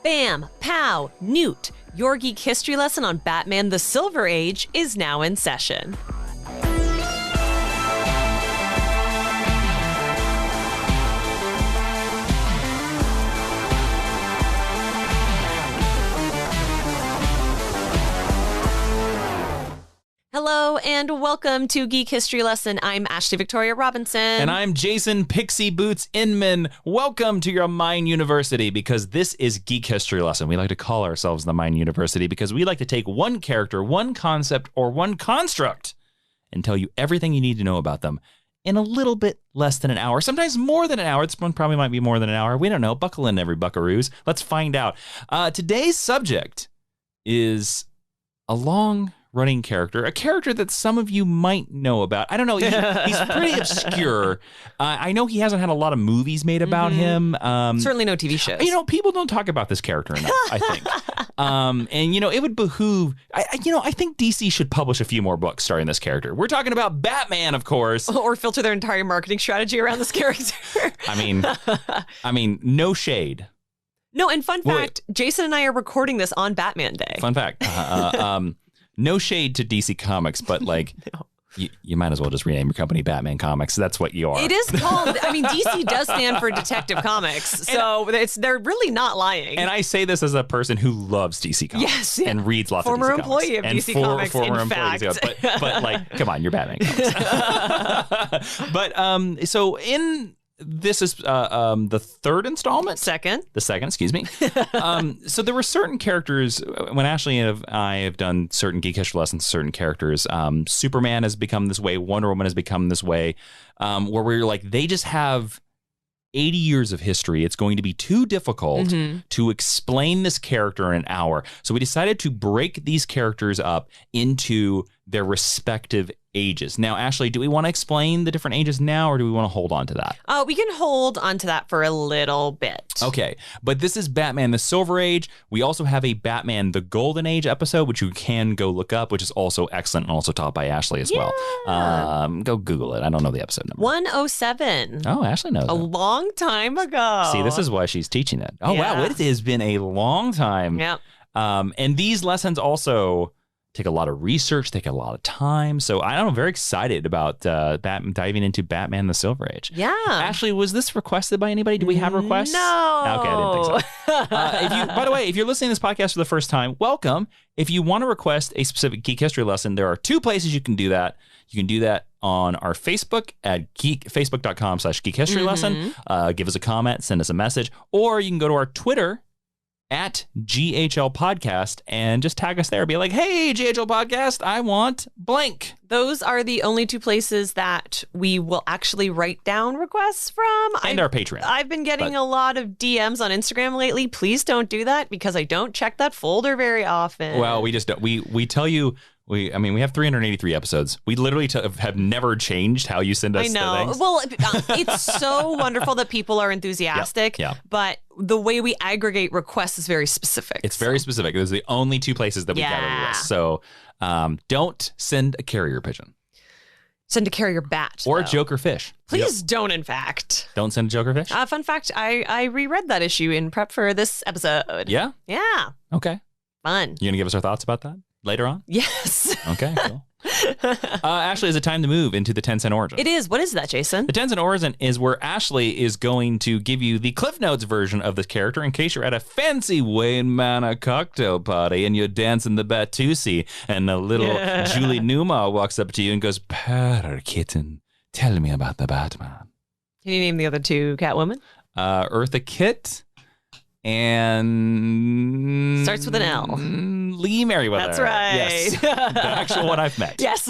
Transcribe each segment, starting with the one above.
Bam! Pow! Newt! Your geek history lesson on Batman the Silver Age is now in session. Hello and welcome to Geek History Lesson. I'm Ashley Victoria Robinson. And I'm Jason Pixie Boots Inman. Welcome to your Mind University, because this is Geek History Lesson. We like to call ourselves the Mind University because we like to take one character, one concept, or one construct and tell you everything you need to know about them in a little bit less than an hour, sometimes more than an hour. This one probably might be more than an hour. We don't know. Buckle in, every buckaroos. Let's find out. Today's subject is a long-running character, a character that some of you might know about. I don't know. He's pretty obscure. I know he hasn't had a lot of movies made about him. Certainly no TV shows. You know, people don't talk about this character enough, I think. And, you know, it would behoove... I think DC should publish a few more books starring this character. We're talking about Batman, of course. Or filter their entire marketing strategy around this character. I mean, no shade. No, and fun fact, Jason and I are recording this on Batman Day. Fun fact. No shade to DC Comics, but like, no. you might as well just rename your company Batman Comics. That's what you are. It is called, DC does stand for Detective Comics, so they're really not lying. And I say this as a person who loves DC Comics. Yes. And reads lots of DC Comics. Former employee of DC Comics, former in fact. But like, come on, you're Batman Comics. But, so this is the third installment? The second, excuse me. So there were certain characters, when Ashley and I have done certain Geek History Lessons, certain characters, Superman has become this way, Wonder Woman has become this way, where we're like, they just have 80 years of history. It's going to be too difficult to explain this character in an hour. So we decided to break these characters up into their respective ages. Now, Ashley, do we want to explain the different ages now, or do we want to hold on to that? We can hold on to that for a little bit. Okay, but this is Batman the Silver Age. We also have a Batman the Golden Age episode, which you can go look up, which is also excellent and also taught by Ashley as well. Go Google it. I don't know the episode number. 107. Oh, Ashley knows. A long time ago. See, this is why she's teaching it. Oh, wow, it has been a long time. Yep. And these lessons also take a lot of research, take a lot of time. So I'm very excited about diving into Batman the Silver Age. Yeah. Ashley, was this requested by anybody? Do we have requests? No. Okay, I didn't think so. By the way, if you're listening to this podcast for the first time, welcome. If you want to request a specific geek history lesson, there are two places you can do that. You can do that on our Facebook at facebook.com/geek history lesson. Give us a comment, send us a message, or you can go to our Twitter at GHL Podcast and just tag us there. Be like, hey, GHL Podcast, I want blank. Those are the only two places that we will actually write down requests from. And our Patreon. I've been getting a lot of DMs on Instagram lately. Please don't do that because I don't check that folder very often. Well, we just don't. We tell you. We have 383 episodes. We literally have never changed how you send us I know. things. Well, it's so wonderful that people are enthusiastic, but the way we aggregate requests is very specific. It's very specific. Those are the only two places that we gather the list. So don't send a carrier pigeon. Send a carrier bat. Or a joker fish. Please don't, in fact. Don't send a joker fish? Fun fact, I reread that issue in prep for this episode. Yeah? Yeah. Okay. Fun. You going to give us our thoughts about that later on? Yes. Okay, cool. Ashley, is it time to move into the 10-cent origin? It is. What is that, Jason? The 10-cent origin is where Ashley is going to give you the Cliff Notes version of this character in case you're at a fancy Wayne Manor cocktail party and you're dancing the Batusi and a little Julie Newmar walks up to you and goes, "Purr, kitten, tell me about the Batman." Can you name the other two Catwoman? Eartha Kitt and... starts with an L. Lee Merriweather. That's right. Yes. The actual one I've met. Yes.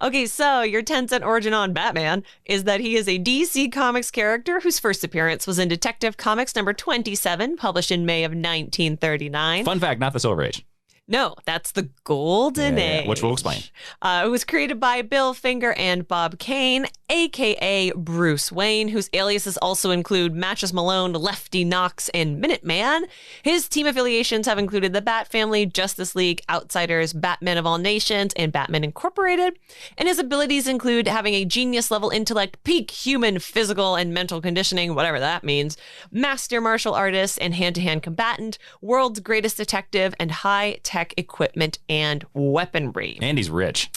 Okay, so your 10-cent origin on Batman is that he is a DC Comics character whose first appearance was in Detective Comics number 27, published in May of 1939. Fun fact, not the Silver Age. No, that's the Golden Age. Which we'll explain. It was created by Bill Finger and Bob Kane, a.k.a. Bruce Wayne, whose aliases also include Mattress Malone, Lefty Knox, and Minuteman. His team affiliations have included the Bat Family, Justice League, Outsiders, Batman of All Nations, and Batman Incorporated. And his abilities include having a genius-level intellect, peak human physical and mental conditioning, whatever that means, master martial artist and hand-to-hand combatant, world's greatest detective, and high-tech equipment and weaponry. And he's rich.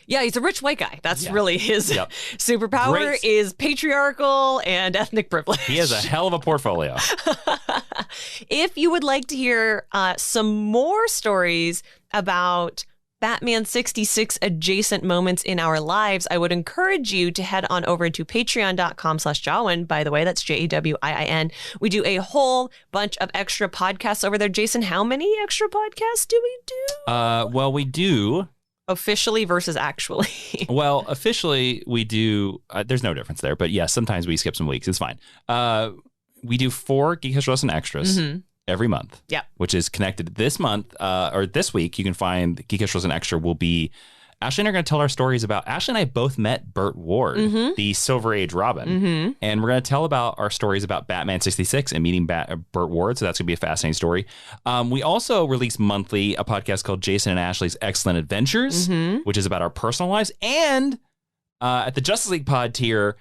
Yeah, he's a rich white guy. That's really his superpower. Great. Is patriarchal and ethnic privilege. He has a hell of a portfolio. If you would like to hear some more stories about Batman 66 adjacent moments in our lives, I would encourage you to head on over to patreon.com/Jawiin. By the way, that's Jawiin. We do a whole bunch of extra podcasts over there. Jason, how many extra podcasts do we do? Well, we do. Officially versus actually. Well, officially we do. There's no difference there, but yes, sometimes we skip some weeks. It's fine. We do 4 Geek History Lesson extras. Every month, which is connected this month or this week. You can find Geek History Lesson Extra will be Ashley and I are going to tell our stories about Ashley and I both met Burt Ward, the Silver Age Robin, and we're going to tell about our stories about Batman 66 and meeting Burt Ward. So that's going to be a fascinating story. We also release monthly a podcast called Jason and Ashley's Excellent Adventures, which is about our personal lives. And at the Justice League pod tier,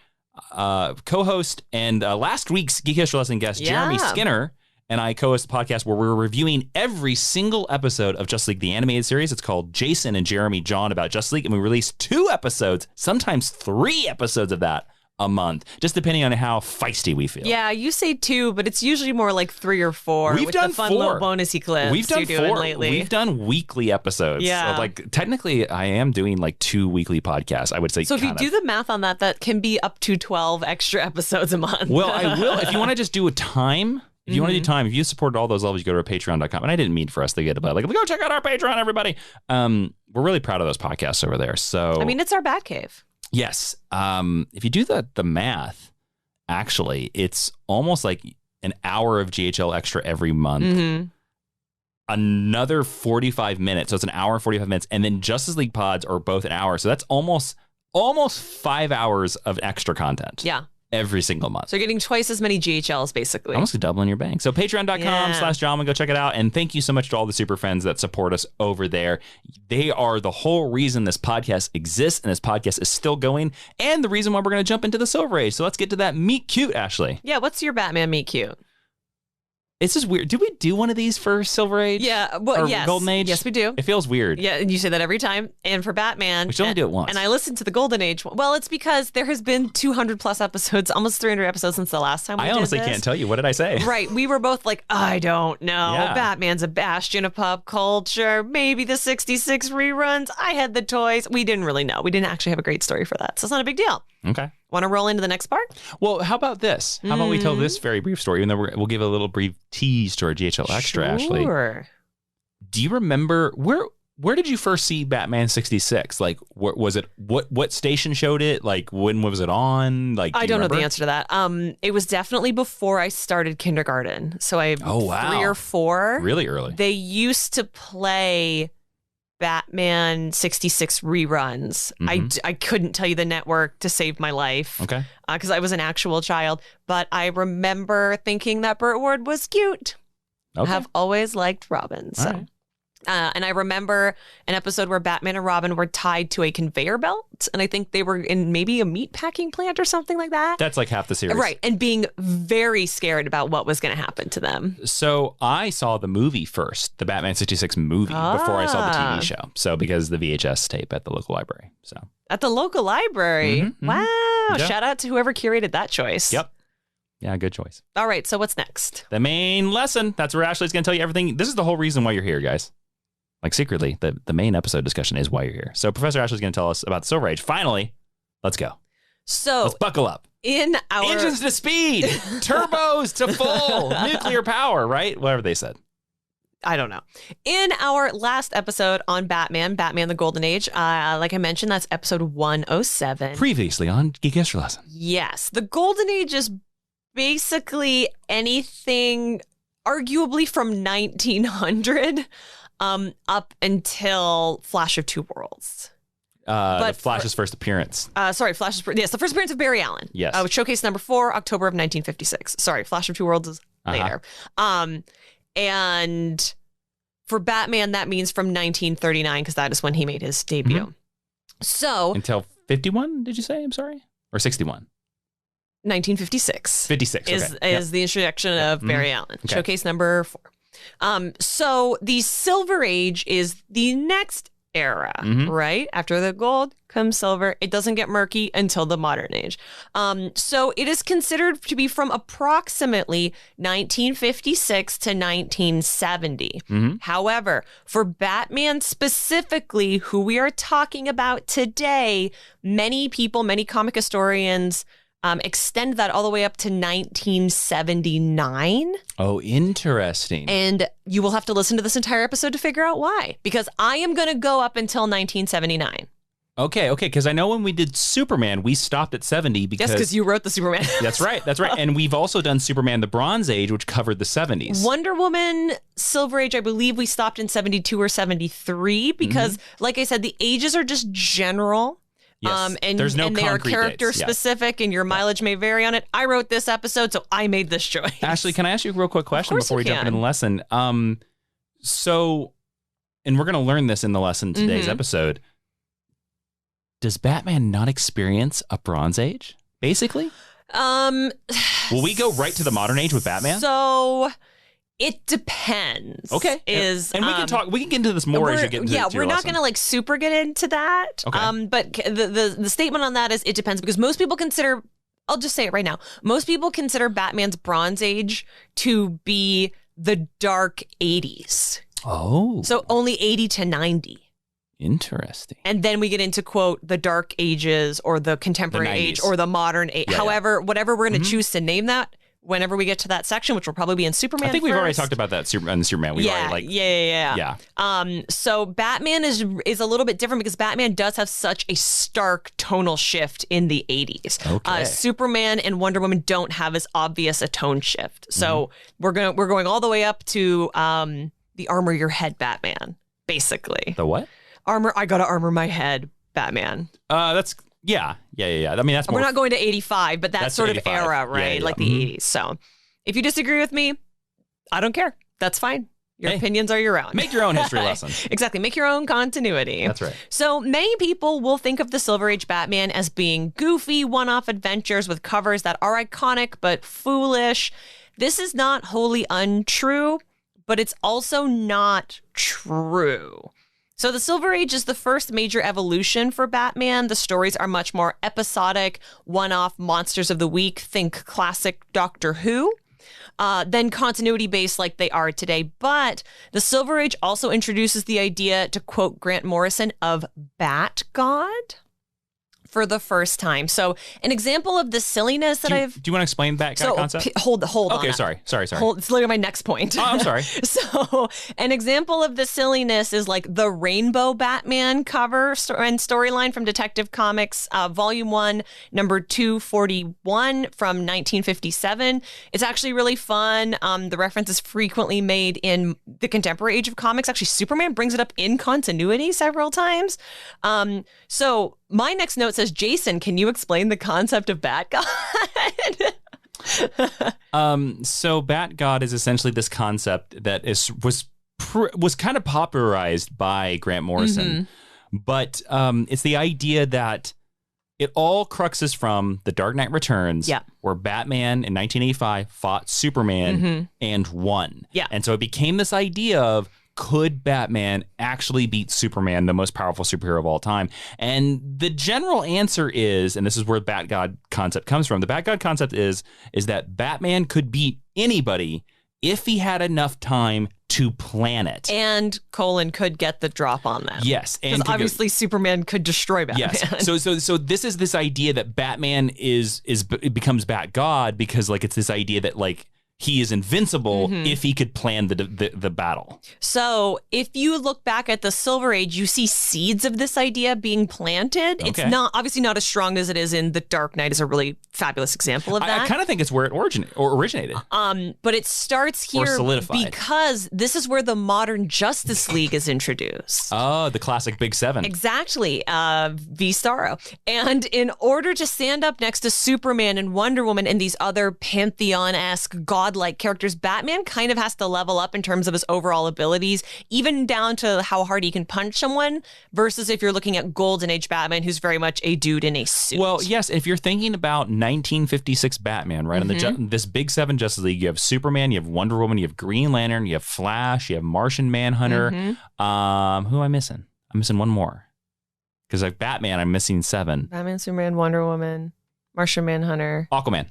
co-host and last week's Geek History Lesson guest, Jeremy Skinner, and I co-host a podcast where we're reviewing every single episode of Justice League, the animated series. It's called Jason and Jeremy John About Justice League, and we release 2 episodes, sometimes 3 episodes of that a month, just depending on how feisty we feel. Yeah, you say 2, but it's usually more like 3 or 4. We've done the fun 4 little bonusy clips. We've done 4 lately. We've done weekly episodes. Yeah, like technically, I am doing like 2 weekly podcasts. I would say. So if you do the math on that, that can be up to 12 extra episodes a month. Well, I will if you want to just do a time. If you want to do time, if you support all those levels, you go to patreon.com. And I didn't mean for us to get about like, go check out our Patreon, everybody. We're really proud of those podcasts over there. So I mean, it's our Batcave. Yes. If you do the math, actually, it's almost like an hour of GHL extra every month. Another 45 minutes. So it's an hour and 45 minutes. And then Justice League pods are both an hour. So that's almost 5 hours of extra content. Yeah. Every single month. So you're getting twice as many GHLs, basically. Almost doubling your bank. So patreon.com/Jawiin, go check it out. And thank you so much to all the super friends that support us over there. They are the whole reason this podcast exists and this podcast is still going and the reason why we're going to jump into the Silver Age. So let's get to that meet cute, Ashley. Yeah, what's your Batman meet cute? It's just weird. Did we do one of these for Silver Age? Yeah, well, yes. Golden Age? Yes, we do. It feels weird. Yeah, and you say that every time. And for Batman... We should only do it once. And I listened to the Golden Age one. Well, it's because there has been 200 plus episodes, almost 300 episodes since the last time we did honestly this. Can't tell you. What did I say? Right. We were both like, I don't know. Yeah. Batman's a bastion of pop culture. Maybe the 66 reruns. I had the toys. We didn't really know. We didn't actually have a great story for that. So it's not a big deal. Okay. Want to roll into the next part? Well, how about this? How about we tell this very brief story, and then we'll give a little brief tease to our GHL Extra, Ashley. Sure. Do you remember where did you first see Batman 66? Like, was it what station showed it? Like, when was it on? Like, I don't know the answer to that. It was definitely before I started kindergarten. So I 3 or 4. Really early. They used to play Batman 66 reruns. I couldn't tell you the network to save my life. Okay. Because I was an actual child. But I remember thinking that Burt Ward was cute. Okay. I have always liked Robin. So. Right. And I remember an episode where Batman and Robin were tied to a conveyor belt. And I think they were in maybe a meat packing plant or something like that. That's like half the series. Right. And being very scared about what was going to happen to them. So I saw the movie first, the Batman 66 movie, before I saw the TV show. So because the VHS tape at the local library. So at the local library. Wow. Yeah. Shout out to whoever curated that choice. Yep. Yeah, good choice. All right. So what's next? The main lesson. That's where Ashley's going to tell you everything. This is the whole reason why you're here, guys. Like secretly, the main episode discussion is why you're here. So Professor Ashley's going to tell us about the Silver Age. Finally, let's go. So let's buckle up. In our engines to speed, turbos to full, nuclear power, right? Whatever they said. I don't know. In our last episode on Batman the Golden Age, like I mentioned, that's episode 107. Previously on Geek History Lesson. Yes. The Golden Age is basically anything arguably from 1900 up until Flash of Two Worlds. But Flash's first appearance. Flash's the first appearance of Barry Allen. Yes. Showcase number 4, October of 1956. Sorry, Flash of Two Worlds is later. And for Batman, that means from 1939 because that is when he made his debut. Mm-hmm. So until 51, did you say? I'm sorry, or 61? 1956. 56 is the introduction of Barry Allen. Okay. Showcase number 4. So the Silver Age is the next era, right? After the gold comes silver. It doesn't get murky until the modern age. So it is considered to be from approximately 1956 to 1970. However, for Batman specifically, who we are talking about today, many comic historians extend that all the way up to 1979. Oh, interesting. And you will have to listen to this entire episode to figure out why, because I am going to go up until 1979. Okay, because I know when we did Superman, we stopped at 70 because... Yes, because you wrote the Superman. That's right. And we've also done Superman the Bronze Age, which covered the 70s. Wonder Woman Silver Age, I believe we stopped in 72 or 73 because, like I said, the ages are just general. Yes, and there's no and they are character dates. specific, and your mileage may vary on it. I wrote this episode, so I made this choice. Ashley, can I ask you a real quick question before we jump into the lesson? So, and we're going to learn this in the lesson today's episode. Does Batman not experience a Bronze Age, basically? Will we go right to the modern age with Batman? So... It depends. Okay. And we can talk. We can get into this more as you get into Yeah, we're not going to super get into that. Okay. But the statement on that is it depends because most people consider, I'll just say it right now. Most people consider Batman's Bronze Age to be the dark 80s. Oh. So only 80 to 90. Interesting. And then we get into, quote, the dark ages or the contemporary age or the modern age. Yeah, However, whatever we're going to choose to name that, whenever we get to that section, which will probably be in Superman. I think we've already talked about that in Superman. Yeah. So Batman is a little bit different because Batman does have such a stark tonal shift in the 80s. Okay. Superman and Wonder Woman don't have as obvious a tone shift. So we're going all the way up to the armor your head Batman, basically. The what? I gotta armor my head Batman. That's... Yeah. I mean, that's more... We're not going to 85, but that's sort 85. Of era, right? Yeah. Like the 80s. So if you disagree with me, I don't care. That's fine. Your opinions are your own. Make your own history lesson. Exactly. Make your own continuity. That's right. So many people will think of the Silver Age Batman as being goofy, one-off adventures with covers that are iconic but foolish. This is not wholly untrue, but it's also not true. So the Silver Age is the first major evolution for Batman. The stories are much more episodic, one-off monsters of the week, think classic Doctor Who, than continuity-based like they are today. But the Silver Age also introduces the idea, to quote Grant Morrison, of batgod for the first time. So an example of the silliness that Do you want to explain that concept? Hold on. Okay, sorry. It's literally my next point. Oh, I'm sorry. So an example of the silliness is like the Rainbow Batman cover and storyline from Detective Comics, Volume 1, number 241 from 1957. It's actually really fun. The reference is frequently made in the contemporary age of comics. Actually, Superman brings it up in continuity several times. So my next note says, Jason, can you explain the concept of batgod? So batgod is essentially this concept that was kind of popularized by Grant Morrison, but it's the idea that it all cruxes from The Dark Knight Returns, where Batman in 1985 fought Superman and won. Yeah. And so it became this idea of, could Batman actually beat Superman, the most powerful superhero of all time? And the general answer is, and this is where the batgod concept comes from, the batgod concept is that Batman could beat anybody if he had enough time to plan it. And Colin could get the drop on them. Yes. Because obviously Superman could destroy Batman. Yes. So this is this idea that Batman becomes Batgod because like it's this idea that like he is invincible if he could plan the battle. So if you look back at the Silver Age, you see seeds of this idea being planted. Okay. It's not obviously not as strong as it is in The Dark Knight is a really fabulous example of that. I kind of think it's where it originated. But it starts here solidified. because this is where the modern Justice League is introduced. Oh, the classic Big Seven. Exactly. V Starro. And in order to stand up next to Superman and Wonder Woman and these other pantheon-esque godlike characters, Batman kind of has to level up in terms of his overall abilities, even down to how hard he can punch someone, versus if you're looking at Golden Age Batman, who's very much a dude in a suit. Well, yes, if you're thinking about 1956 Batman, right, on this Big Seven Justice League, you have Superman, you have Wonder Woman, you have Green Lantern, you have Flash, you have Martian Manhunter. Who am I missing? I'm missing one more. Because like Batman, I'm missing 7. Batman, Superman, Wonder Woman, Martian Manhunter. Aquaman.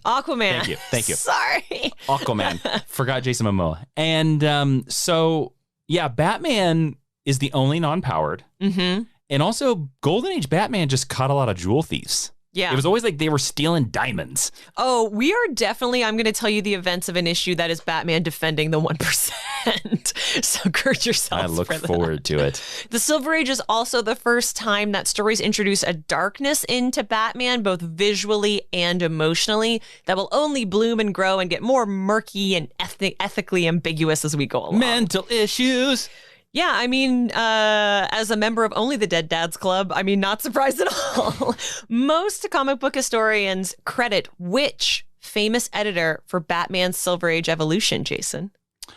Thank you. Sorry. Aquaman. Forgot Jason Momoa. And so, yeah, Batman is the only non-powered. And also, Golden Age Batman just caught a lot of jewel thieves. Yeah. It was always like they were stealing diamonds. Oh, we are definitely, I'm going to tell you the events of an issue that is Batman defending the 1%. So gird yourself. I look forward to it. The Silver Age is also the first time that stories introduce a darkness into Batman, both visually and emotionally, that will only bloom and grow and get more murky and ethically ambiguous as we go along. Mental issues. Yeah, I mean, as a member of Only the Dead Dads Club, I mean, not surprised at all. Most comic book historians credit which famous editor for Batman's Silver Age evolution, Jason?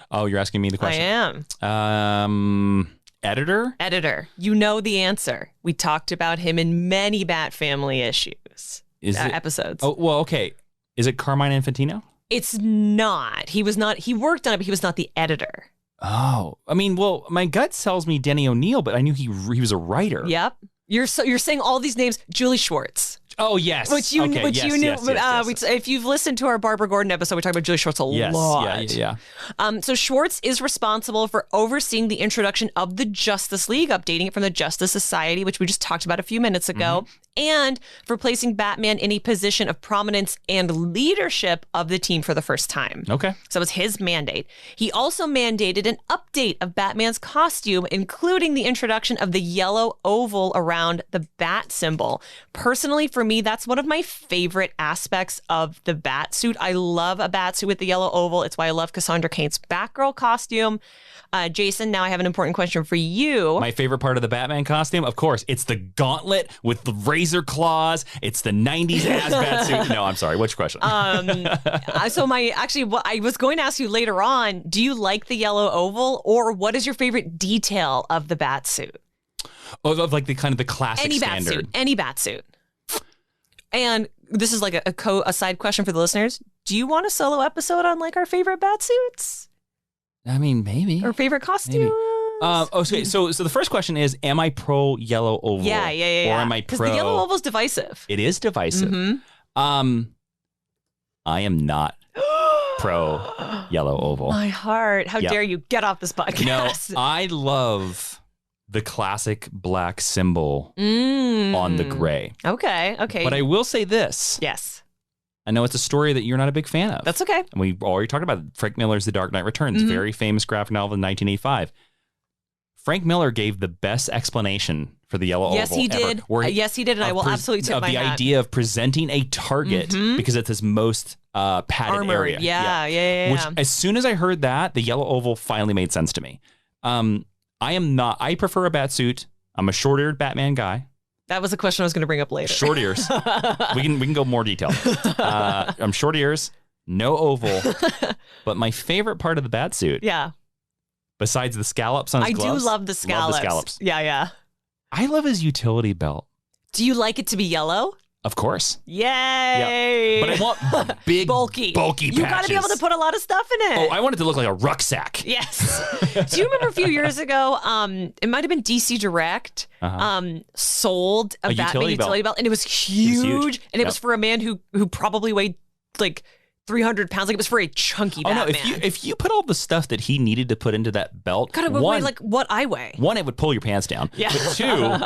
Oh, you're asking me the question? I am. Editor? Editor. You know the answer. We talked about him in many Bat Family issues. Episodes. Oh, well, okay. Is it Carmine Infantino? It's not. He was not. He worked on it, but he was not the editor. Oh, I mean, well, my gut tells me Denny O'Neil, but I knew he was a writer. Yep. You're saying all these names. Julie Schwartz. Oh, yes. Which you knew. Yes. If you've listened to our Barbara Gordon episode, we talked about Julie Schwartz a lot. Yeah. So Schwartz is responsible for overseeing the introduction of the Justice League, updating it from the Justice Society, which we just talked about a few minutes ago, and for placing Batman in a position of prominence and leadership of the team for the first time. Okay. So it was his mandate. He also mandated an update of Batman's costume, including the introduction of the yellow oval around the bat symbol. Personally, for me, that's one of my favorite aspects of the bat suit. I love a bat suit with the yellow oval. It's why I love Cassandra Cain's Batgirl costume. Jason, now I have an important question for you. My favorite part of the Batman costume, of course, it's the gauntlet with the razor claws. It's the 90s Asbat suit. No, I'm sorry. What's your question? What I was going to ask you later on, do you like the yellow oval, or what is your favorite detail of the bat suit? Of like the kind of the classic standard. Any bat suit. And this is like a side question for the listeners. Do you want a solo episode on like our favorite bat suits? I mean, maybe. Or favorite costumes? Okay, so the first question is, am I pro yellow oval? Yeah. Or am I pro? Because the yellow oval is divisive. It is divisive. I am not pro yellow oval. My heart. How dare you get off this podcast? No, I love the classic black symbol on the gray. Okay. But I will say this. Yes. I know it's a story that you're not a big fan of. That's okay. And we already talked about it. Frank Miller's The Dark Knight Returns, very famous graphic novel in 1985. Frank Miller gave the best explanation for the yellow oval Yes, he did. Yes, he did, and I will absolutely tip my hat. Of the idea of presenting a target because it's his most padded Armored. area. Yeah. Which, as soon as I heard that, the yellow oval finally made sense to me. I prefer a bat suit. I'm a short-eared Batman guy. That was a question I was going to bring up later. Short ears. we can go more detailed. I'm short ears, no oval. But my favorite part of the bat suit, besides the scallops on his gloves, I do love the scallops. Yeah. I love his utility belt. Do you like it to be yellow? Of course. Yay! Yep. But I want big, bulky patches. You got to be able to put a lot of stuff in it. Oh, I want it to look like a rucksack. Yes. Do you remember a few years ago, it might have been DC Direct, sold a Batman utility belt, and it was huge. And it was for a man who probably weighed like 300 pounds. Like, it was for a chunky Batman. Oh, no, if you put all the stuff that he needed to put into that belt, God, it would weigh like what I weigh. One, it would pull your pants down. Yeah. But two,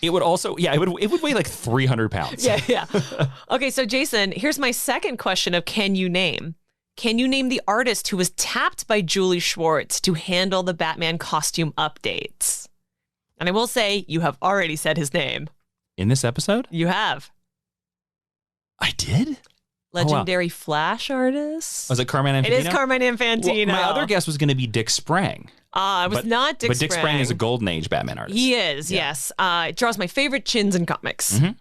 it would also, it would weigh like 300 pounds. Yeah. Okay, so Jason, here's my second question of can you name? Can you name the artist who was tapped by Julie Schwartz to handle the Batman costume updates? And I will say, you have already said his name. In this episode? You have. I did? Legendary Flash artist. Was it Carmine Infantino? It is Carmine Infantino. Well, my other guess was going to be Dick Sprang. It was not Dick Sprang. But Dick Sprang is a Golden Age Batman artist. He is, yes. It draws my favorite chins in comics. Mm-hmm.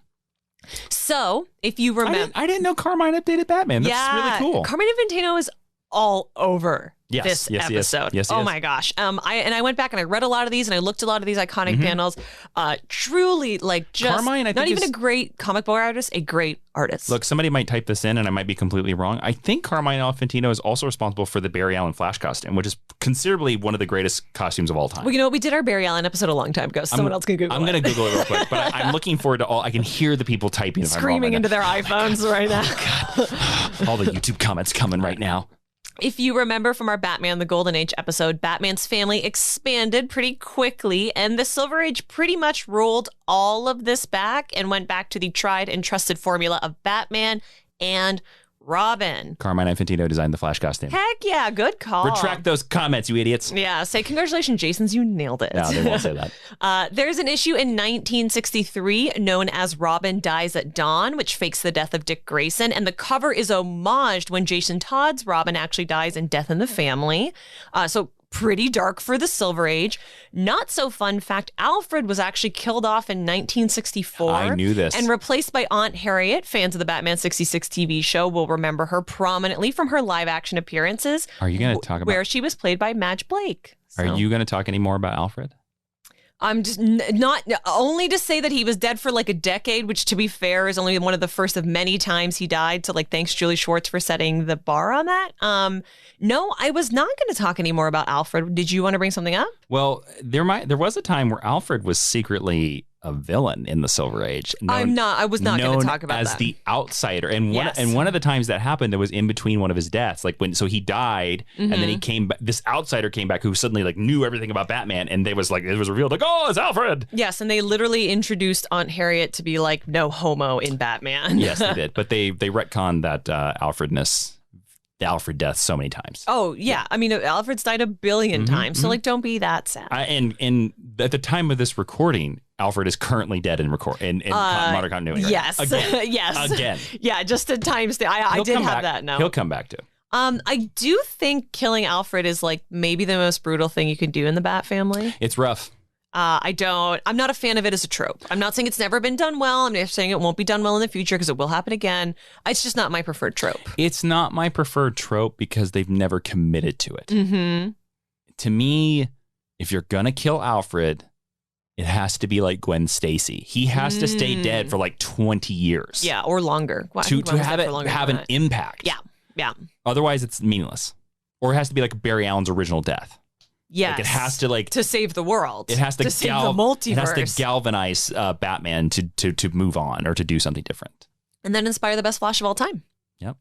So, if you remember... I didn't know Carmine updated Batman. That's really cool. Carmine Infantino is all over this episode. Yes, oh my gosh. I went back and I read a lot of these and I looked at a lot of these iconic panels. Truly, like, just Carmine, I think, not even a great comic book artist, a great artist. Look, somebody might type this in and I might be completely wrong. I think Carmine Infantino is also responsible for the Barry Allen Flash costume, which is considerably one of the greatest costumes of all time. Well, you know, we did our Barry Allen episode a long time ago. So someone else can Google it. I'm going to Google it real quick, but I'm looking forward to all. I can hear the people typing. Screaming into their iPhones right now. Oh, God. All the YouTube comments coming right now. If you remember from our Batman the Golden Age episode, Batman's family expanded pretty quickly, and the Silver Age pretty much rolled all of this back and went back to the tried and trusted formula of Batman and Robin. Carmine Infantino designed the Flash costume. Heck yeah, good call. Retract those comments, you idiots. Yeah, say congratulations, Jasons, you nailed it. No, they won't say that. There's an issue in 1963 known as Robin Dies at Dawn, which fakes the death of Dick Grayson, and the cover is homaged when Jason Todd's Robin actually dies in Death in the Family. So pretty dark for the Silver Age. Not so fun fact, Alfred was actually killed off in 1964. I knew this. And replaced by Aunt Harriet. Fans of the Batman 66 TV show will remember her prominently from her live action appearances. Are you going to talk about... where she was played by Madge Blake. So. Are you going to talk any more about Alfred? I'm just not only to say that he was dead for like a decade, which to be fair is only one of the first of many times he died. So like, thanks Julie Schwartz for setting the bar on that. No, I was not going to talk anymore about Alfred. Did you want to bring something up? Well, there was a time where Alfred was secretly a villain in the Silver Age. I was not going to talk about that. As the outsider. And one of the times that happened, it was in between one of his deaths. Like so he died and then he came back. This outsider came back who suddenly like knew everything about Batman. And it was revealed like, oh, it's Alfred. Yes. And they literally introduced Aunt Harriet to be like no homo in Batman. Yes, they did. But they retconned that Alfredness. The Alfred death so many times. Oh, yeah. I mean, Alfred's died a billion times. So, like, don't be that sad. And at the time of this recording, Alfred is currently dead in modern continuity. Right? Yes. Again. Yes. Again. Yeah, just at times. I did have that now. He'll come back too. I do think killing Alfred is, like, maybe the most brutal thing you can do in the Bat family. It's rough. I'm not a fan of it as a trope. I'm not saying it's never been done well. I'm just saying it won't be done well in the future because it will happen again. It's just not my preferred trope. It's not my preferred trope because they've never committed to it. Mm-hmm. To me, if you're going to kill Alfred, it has to be like Gwen Stacy. He has to stay dead for like 20 years. Yeah, or longer. To have an impact. Yeah, yeah. Otherwise, it's meaningless. Or it has to be like Barry Allen's original death. Yes. Like it has to to save the world. It has to save the multiverse. It has to galvanize Batman to move on or to do something different. And then inspire the best Flash of all time. Yep.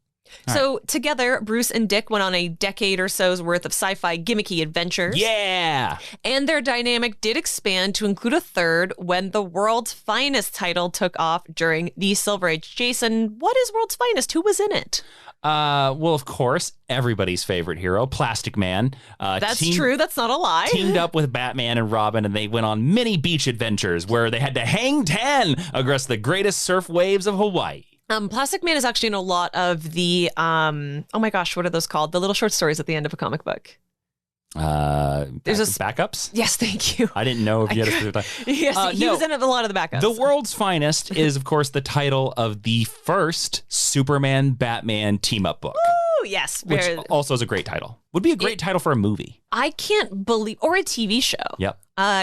So together, Bruce and Dick went on a decade or so's worth of sci-fi gimmicky adventures. Yeah. And their dynamic did expand to include a third when the World's Finest title took off during the Silver Age. Jason, what is World's Finest? Who was in it? Well, of course, everybody's favorite hero, Plastic Man. That's true. That's not a lie. Teamed up with Batman and Robin, and they went on many beach adventures where they had to hang 10 across the greatest surf waves of Hawaii. Plastic Man is actually in a lot of the, oh my gosh, what are those called? The little short stories at the end of a comic book. There's backups? Yes, thank you. I didn't know if you had a specific time. Yes, he was in a lot of the backups. The World's Finest is, of course, the title of the first Superman-Batman team-up book. Woo, yes. Which also is a great title. Would be a great title for a movie. I can't believe, or a TV show. Yep.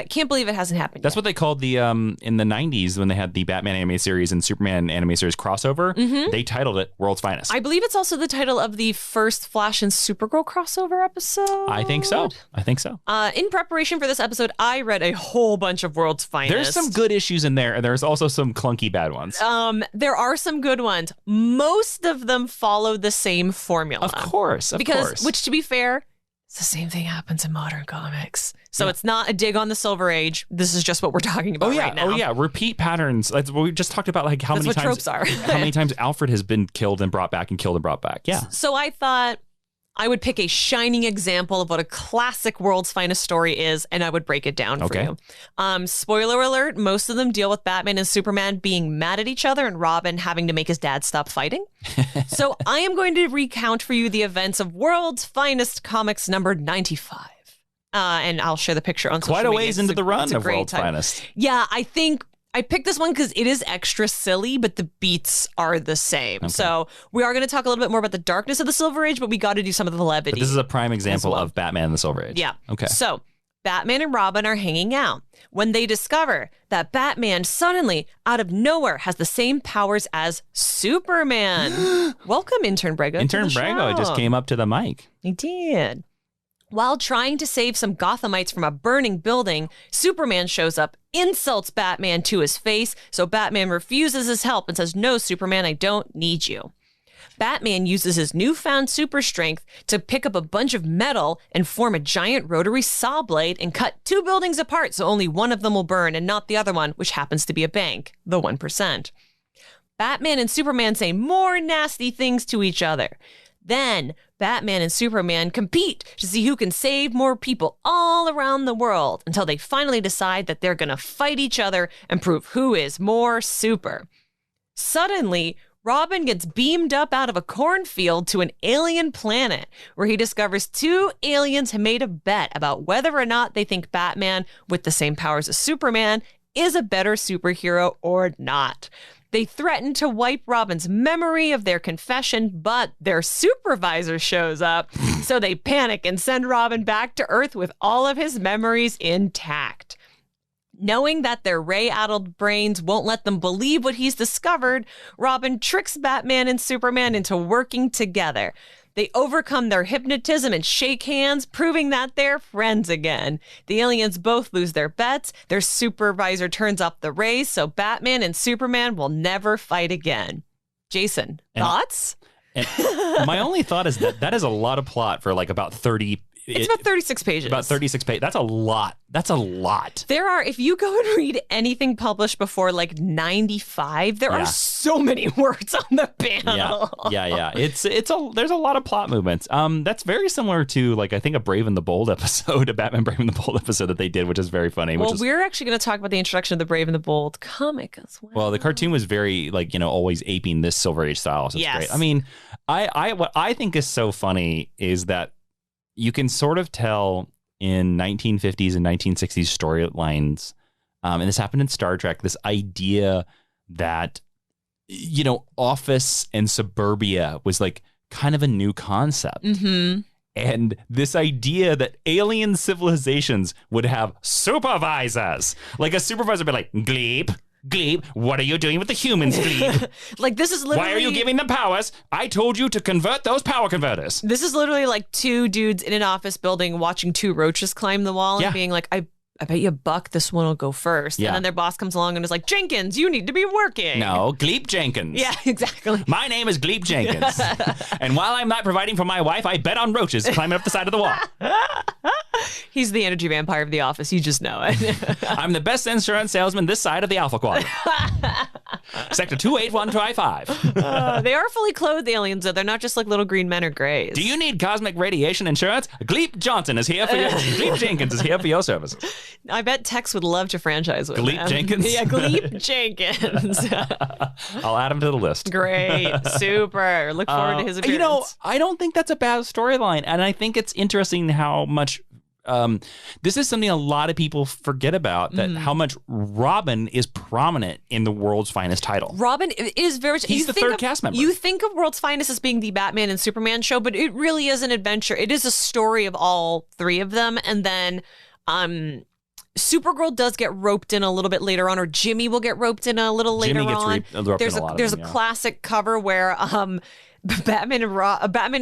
Can't believe it hasn't happened That's yet. what they called the, in the 90s when they had the Batman anime series and Superman anime series crossover, they titled it World's Finest. I believe it's also the title of the first Flash and Supergirl crossover episode. I think so. In preparation for this episode, I read a whole bunch of World's Finest. There's some good issues in there, and there's also some clunky bad ones. There are some good ones. Most of them follow the same formula. Of course. Which, to be fair, it's the same thing happens in modern comics. So it's not a dig on the Silver Age. This is just what we're talking about right now. Oh, yeah. Repeat patterns. That's what we just talked about, like how many times tropes are. how many times Alfred has been killed and brought back and killed and brought back. Yeah. So I thought, I would pick a shining example of what a classic World's Finest story is, and I would break it down for you. Spoiler alert, most of them deal with Batman and Superman being mad at each other and Robin having to make his dad stop fighting. So I am going to recount for you the events of World's Finest Comics number 95. And I'll share the picture on social media. Quite a ways into the run of World's title. Finest. Yeah, I think I picked this one because it is extra silly, but the beats are the same. Okay. So we are going to talk a little bit more about the darkness of the Silver Age, but we got to do some of the levity. But this is a prime example of Batman and the Silver Age. Yeah. Okay. So Batman and Robin are hanging out when they discover that Batman suddenly, out of nowhere, has the same powers as Superman. Welcome, Intern Brego. Intern Brego just came up to the mic. He did. While trying to save some Gothamites from a burning building, Superman shows up, insults Batman to his face, so Batman refuses his help and says, "No, Superman, I don't need you." Batman uses his newfound super strength to pick up a bunch of metal and form a giant rotary saw blade and cut 2 buildings apart so only one of them will burn and not the other one, which happens to be a bank, the 1%. Batman and Superman say more nasty things to each other. Then Batman and Superman compete to see who can save more people all around the world until they finally decide that they're going to fight each other and prove who is more super. Suddenly, Robin gets beamed up out of a cornfield to an alien planet where he discovers 2 aliens have made a bet about whether or not they think Batman, with the same powers as Superman, is a better superhero or not. They threaten to wipe Robin's memory of their confession, but their supervisor shows up, so they panic and send Robin back to Earth with all of his memories intact. Knowing that their ray-addled brains won't let them believe what he's discovered, Robin tricks Batman and Superman into working together. They overcome their hypnotism and shake hands, proving that they're friends again. The aliens both lose their bets. Their supervisor turns up the rays, so Batman and Superman will never fight again. Jason, thoughts? And my only thought is that is a lot of plot for like about 30. It's about 36 pages. About 36 pages. That's a lot. That's a lot. There are, if you go and read anything published before like 95, there are so many words on the panel. Yeah. There's a lot of plot movements. That's very similar to like, I think a Brave and the Bold episode, a Batman Brave and the Bold episode that they did, which is very funny. Well, we're actually going to talk about the introduction of the Brave and the Bold comic as well. Well, the cartoon was very like, always aping this Silver Age style. So it's great. I mean, what I think is so funny is that you can sort of tell in 1950s and 1960s storylines, and this happened in Star Trek, this idea that, office and suburbia was like kind of a new concept. Mm-hmm. And this idea that alien civilizations would have supervisors, like a supervisor would be like, Gleep, what are you doing with the humans, Gleep? Like, this is literally... Why are you giving them powers? I told you to convert those power converters. This is literally like 2 dudes in an office building watching 2 roaches climb the wall and being like, I bet you $1 this one will go first. Yeah. And then their boss comes along and is like, Jenkins, you need to be working. No, Gleep Jenkins. Yeah, exactly. My name is Gleep Jenkins. And while I'm not providing for my wife, I bet on roaches climbing up the side of the wall. He's the energy vampire of the office. You just know it. I'm the best insurance salesman this side of the Alpha Quadrant. Sector 28125. They are fully clothed aliens, though. They're not just like little green men or grays. Do you need cosmic radiation insurance? Gleep Johnson is here for you. Gleep Jenkins is here for your services. I bet Tex would love to franchise with Gleep Jenkins? Yeah, Gleep Jenkins. I'll add him to the list. Great. Super. Look forward to his appearance. I don't think that's a bad storyline. And I think it's interesting how much this is something a lot of people forget about, that how much Robin is prominent in the World's Finest title. Robin is very... He's the third cast member. You think of World's Finest as being the Batman and Superman show, but it really is an adventure. It is a story of all 3 of them. And then Supergirl does get roped in a little bit later on, or Jimmy will get roped in a little later on. There's a classic cover where Batman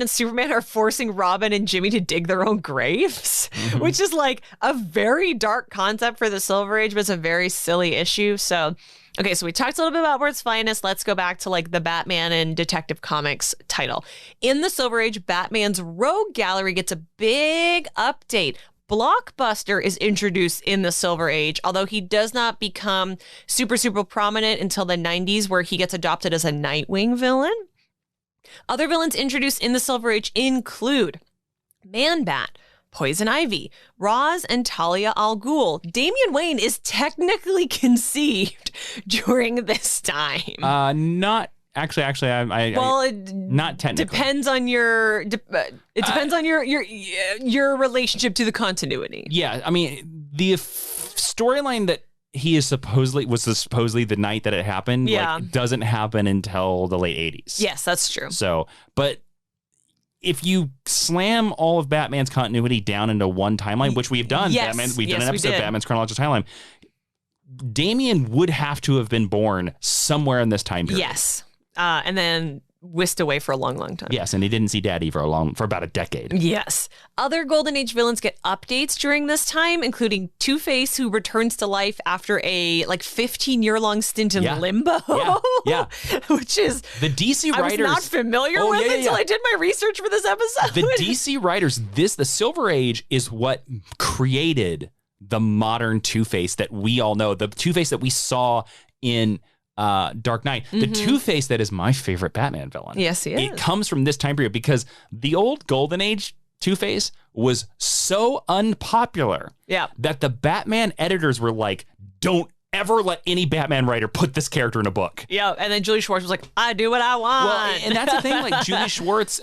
and Superman are forcing Robin and Jimmy to dig their own graves, which is like a very dark concept for the Silver Age, but it's a very silly issue. So, okay, so we talked a little bit about World's Finest. Let's go back to like the Batman and Detective Comics title. In the Silver Age, Batman's Rogue Gallery gets a big update. Blockbuster is introduced in the Silver Age, although he does not become super prominent until the 90s, where he gets adopted as a Nightwing villain. Other villains introduced in the Silver Age include Man-Bat, Poison Ivy, Roz, and Talia al Ghul. Damian Wayne is technically conceived during this time. Not actually. Not technically. Depends on your. It depends on your relationship to the continuity. Yeah, I mean the storyline that he is supposedly the night that it happened. Yeah, doesn't happen until the late 80s. Yes, that's true. So, but if you slam all of Batman's continuity down into one timeline, which we've done, yes. We've done an episode of Batman's chronological timeline. Damian would have to have been born somewhere in this time period. Yes, and then whisked away for a long, long time. Yes, and he didn't see Daddy for about a decade. Yes. Other Golden Age villains get updates during this time, including Two-Face, who returns to life after a 15-year-long stint in limbo. Yeah. Which is the DC writers. I was not familiar with until I did my research for this episode. The DC writers, the Silver Age is what created the modern Two-Face that we all know. The Two-Face that we saw in Dark Knight. The Two-Face that is my favorite Batman villain. Yes, he is. It comes from this time period because the old Golden Age Two-Face was so unpopular that the Batman editors were like, don't ever let any Batman writer put this character in a book. Yeah, and then Julie Schwartz was like, I do what I want. Well, and that's the thing, Julie Schwartz,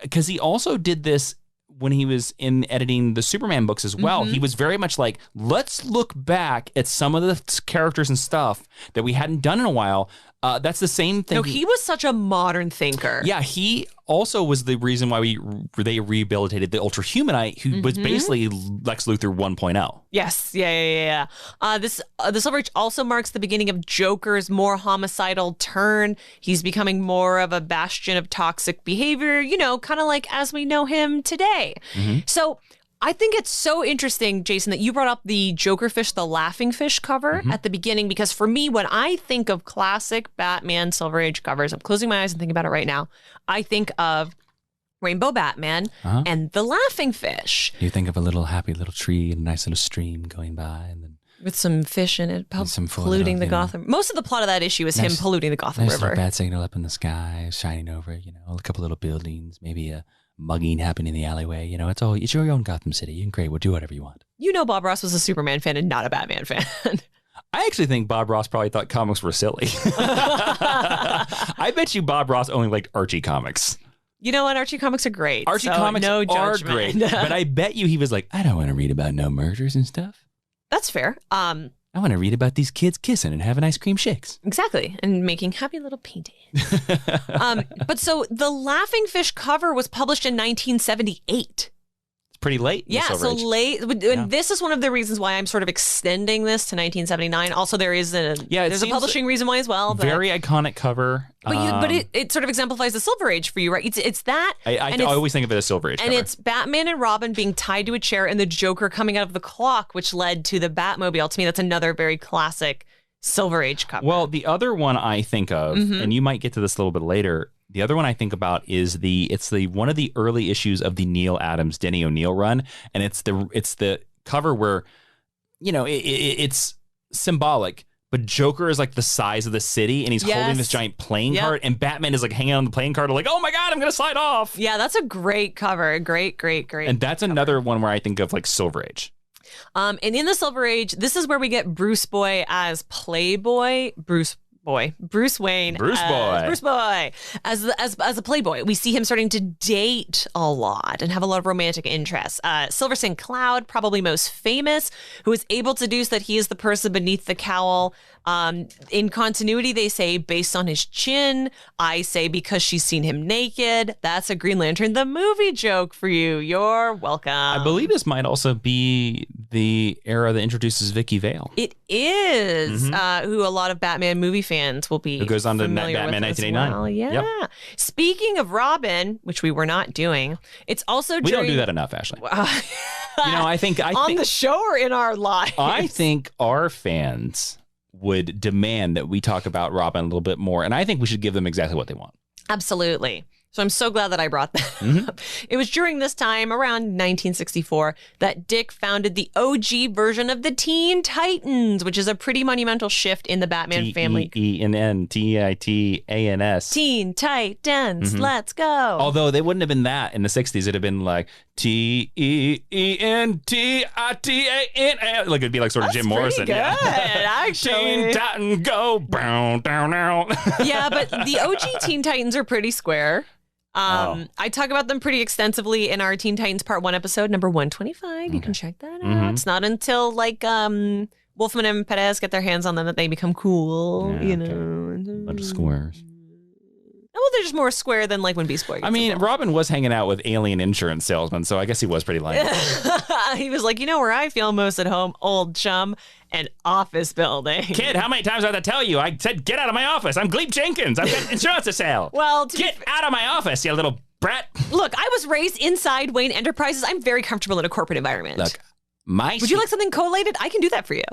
because he also did this when he was in editing the Superman books as well. He was very much like, let's look back at some of the characters and stuff that we hadn't done in a while. That's the same thing. No, he was such a modern thinker. Yeah, he also was the reason why they rehabilitated the Ultra Humanite, who was basically Lex Luthor 1.0. Yes, yeah. The Silver Age also marks the beginning of Joker's more homicidal turn. He's becoming more of a bastion of toxic behavior, kind of like as we know him today. So I think it's so interesting, Jason, that you brought up the Jokerfish, the Laughing Fish cover at the beginning, because for me, when I think of classic Batman Silver Age covers, I'm closing my eyes and thinking about it right now, I think of Rainbow Batman and the Laughing Fish. You think of a little happy little tree and a nice little stream going by, and then with some fish in it, polluting the Gotham. Most of the plot of that issue is him polluting the Gotham River. Nice bat signal up in the sky, shining over, a couple little buildings, maybe a mugging happening in the alleyway. It's your own Gotham City. You can create, do whatever you want. Bob Ross was a Superman fan and not a Batman fan. I actually think Bob Ross probably thought comics were silly. I bet you Bob Ross only liked Archie comics. You know what? Archie comics are great. Comics are great. But I bet you he was like, I don't want to read about no murders and stuff. That's fair. I want to read about these kids kissing and having ice cream shakes. Exactly. And making happy little paintings. But so the Laughing Fish cover was published in 1978. Pretty late. Yeah, so late. And this is one of the reasons why I'm sort of extending this to 1979. Also, there's a publishing reason why as well. But, very iconic cover. But it sort of exemplifies the Silver Age for you, right? It's that. I always think of it as Silver Age and cover. It's Batman and Robin being tied to a chair and the Joker coming out of the clock, which led to the Batmobile. To me, that's another very classic Silver Age cover. Well, the other one I think of, and you might get to this a little bit later, the other one I think about is one of the early issues of the Neil Adams, Denny O'Neil run, and it's the cover where, it's symbolic, but Joker is like the size of the city, and he's holding this giant playing card, and Batman is like hanging on the playing card, like, oh my god, I'm gonna slide off. Yeah, that's a great cover, great. And that's another one where I think of like Silver Age. And in the Silver Age, this is where we get Bruce Boy as Playboy. Bruce Wayne as a playboy. We see him starting to date a lot and have a lot of romantic interests. Silver Sand Cloud, probably most famous, who is able to deduce that he is the person beneath the cowl. In continuity, they say based on his chin. I say because she's seen him naked. That's a Green Lantern the movie joke for you. You're welcome. I believe this might also be the era that introduces Vicky Vale. It is, who a lot of Batman movie fans will be. Who goes on to Batman 1989. Well. Yeah. Yep. Speaking of Robin, which we were not doing, it's also we don't do that enough, Ashley. I think on the show or in our lives. I think our fans would demand that we talk about Robin a little bit more, and I think we should give them exactly what they want. Absolutely. So I'm so glad that I brought that up. It was during this time, around 1964, that Dick founded the OG version of the Teen Titans, which is a pretty monumental shift in the Batman family. T-E-N-N-T-I-T-A-N-S. Teen Titans, let's go. Although they wouldn't have been that in the 60s. It'd have been like T-E-E-N-T-I-T-A-N. Like it'd be like sort of Jim Morrison. Good, actually. Teen Titan go. Down, down, down. Yeah, but the OG Teen Titans are pretty square. I talk about them pretty extensively in our Teen Titans Part 1 episode, number 125. You can check that out. It's not until like Wolfman and Perez get their hands on them that they become cool, know. Bunch of squares. Well, they're just more square than like when Beast Boy gets I mean, involved. Robin was hanging out with alien insurance salesmen, so I guess he was pretty lame. He was like, you know where I feel most at home, old chum, an office building. Kid, how many times do I have to tell you? I said, get out of my office. I'm Glebe Jenkins. I've got insurance to sell. Well, get out of my office, you little brat. Look, I was raised inside Wayne Enterprises. I'm very comfortable in a corporate environment. Look, would you like something collated? I can do that for you.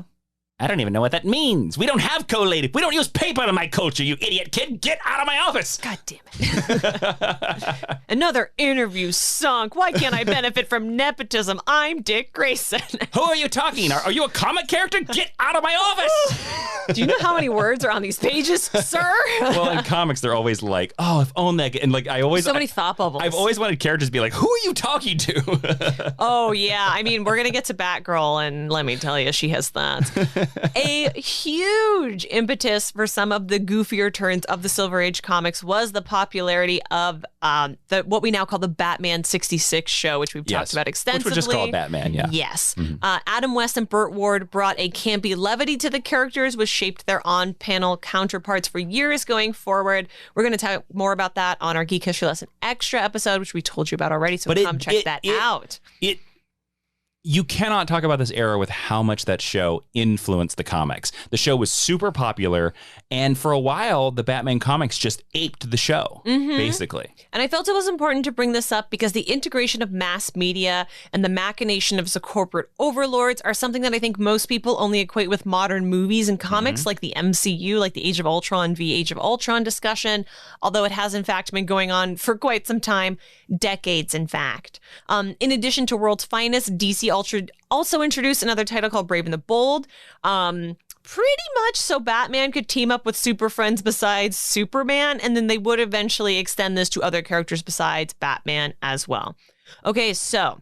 I don't even know what that means. We don't have collated. We don't use paper in my culture, you idiot kid. Get out of my office. God damn it. Another interview sunk. Why can't I benefit from nepotism? I'm Dick Grayson. Who are you talking? Are you a comic character? Get out of my office. Do you know how many words are on these pages, sir? Well, in comics, they're always like, oh, if only and like I always so many thought bubbles. I've always wanted characters to be like, who are you talking to? Oh, yeah. I mean, we're going to get to Batgirl, and let me tell you, she has that. A huge impetus for some of the goofier turns of the Silver Age comics was the popularity of what we now call the Batman 66 show, which we've talked about extensively. Which we just call Batman, yeah. Yes. Adam West and Burt Ward brought a campy levity to the characters, which shaped their on-panel counterparts for years going forward. We're going to talk more about that on our Geek History Lesson Extra episode, which we told you about already, so come check that out. You cannot talk about this era with how much that show influenced the comics. The show was super popular, and for a while, the Batman comics just aped the show, basically. And I felt it was important to bring this up because the integration of mass media and the machination of the corporate overlords are something that I think most people only equate with modern movies and comics, like the MCU, like the Age of Ultron v. Age of Ultron discussion, although it has in fact been going on for quite some time, decades in fact. In addition to World's Finest, DC also introduced another title called Brave and the Bold. Pretty much so Batman could team up with super friends besides Superman, and then they would eventually extend this to other characters besides Batman as well. Okay, so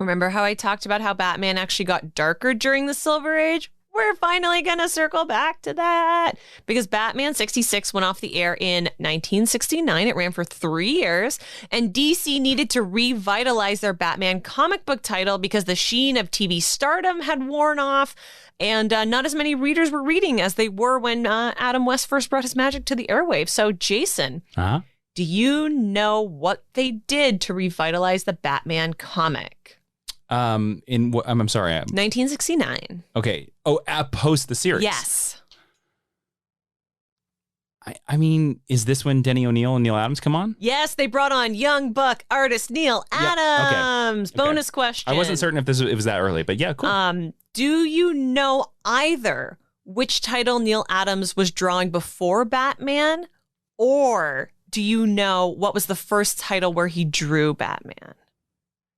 remember how I talked about how Batman actually got darker during the Silver Age? We're finally going to circle back to that because Batman 66 went off the air in 1969. It ran for 3 years, and DC needed to revitalize their Batman comic book title because the sheen of TV stardom had worn off, and not as many readers were reading as they were when Adam West first brought his magic to the airwaves. So, Jason, do you know what they did to revitalize the Batman comic? I'm sorry. 1969. Okay. Oh, post the series. Yes. I mean, is this when Denny O'Neil and Neil Adams come on? Yes, they brought on young buck artist Neil Adams. Okay. Bonus question. I wasn't certain if it was that early, but yeah, cool. Do you know either which title Neil Adams was drawing before Batman, or do you know what was the first title where he drew Batman?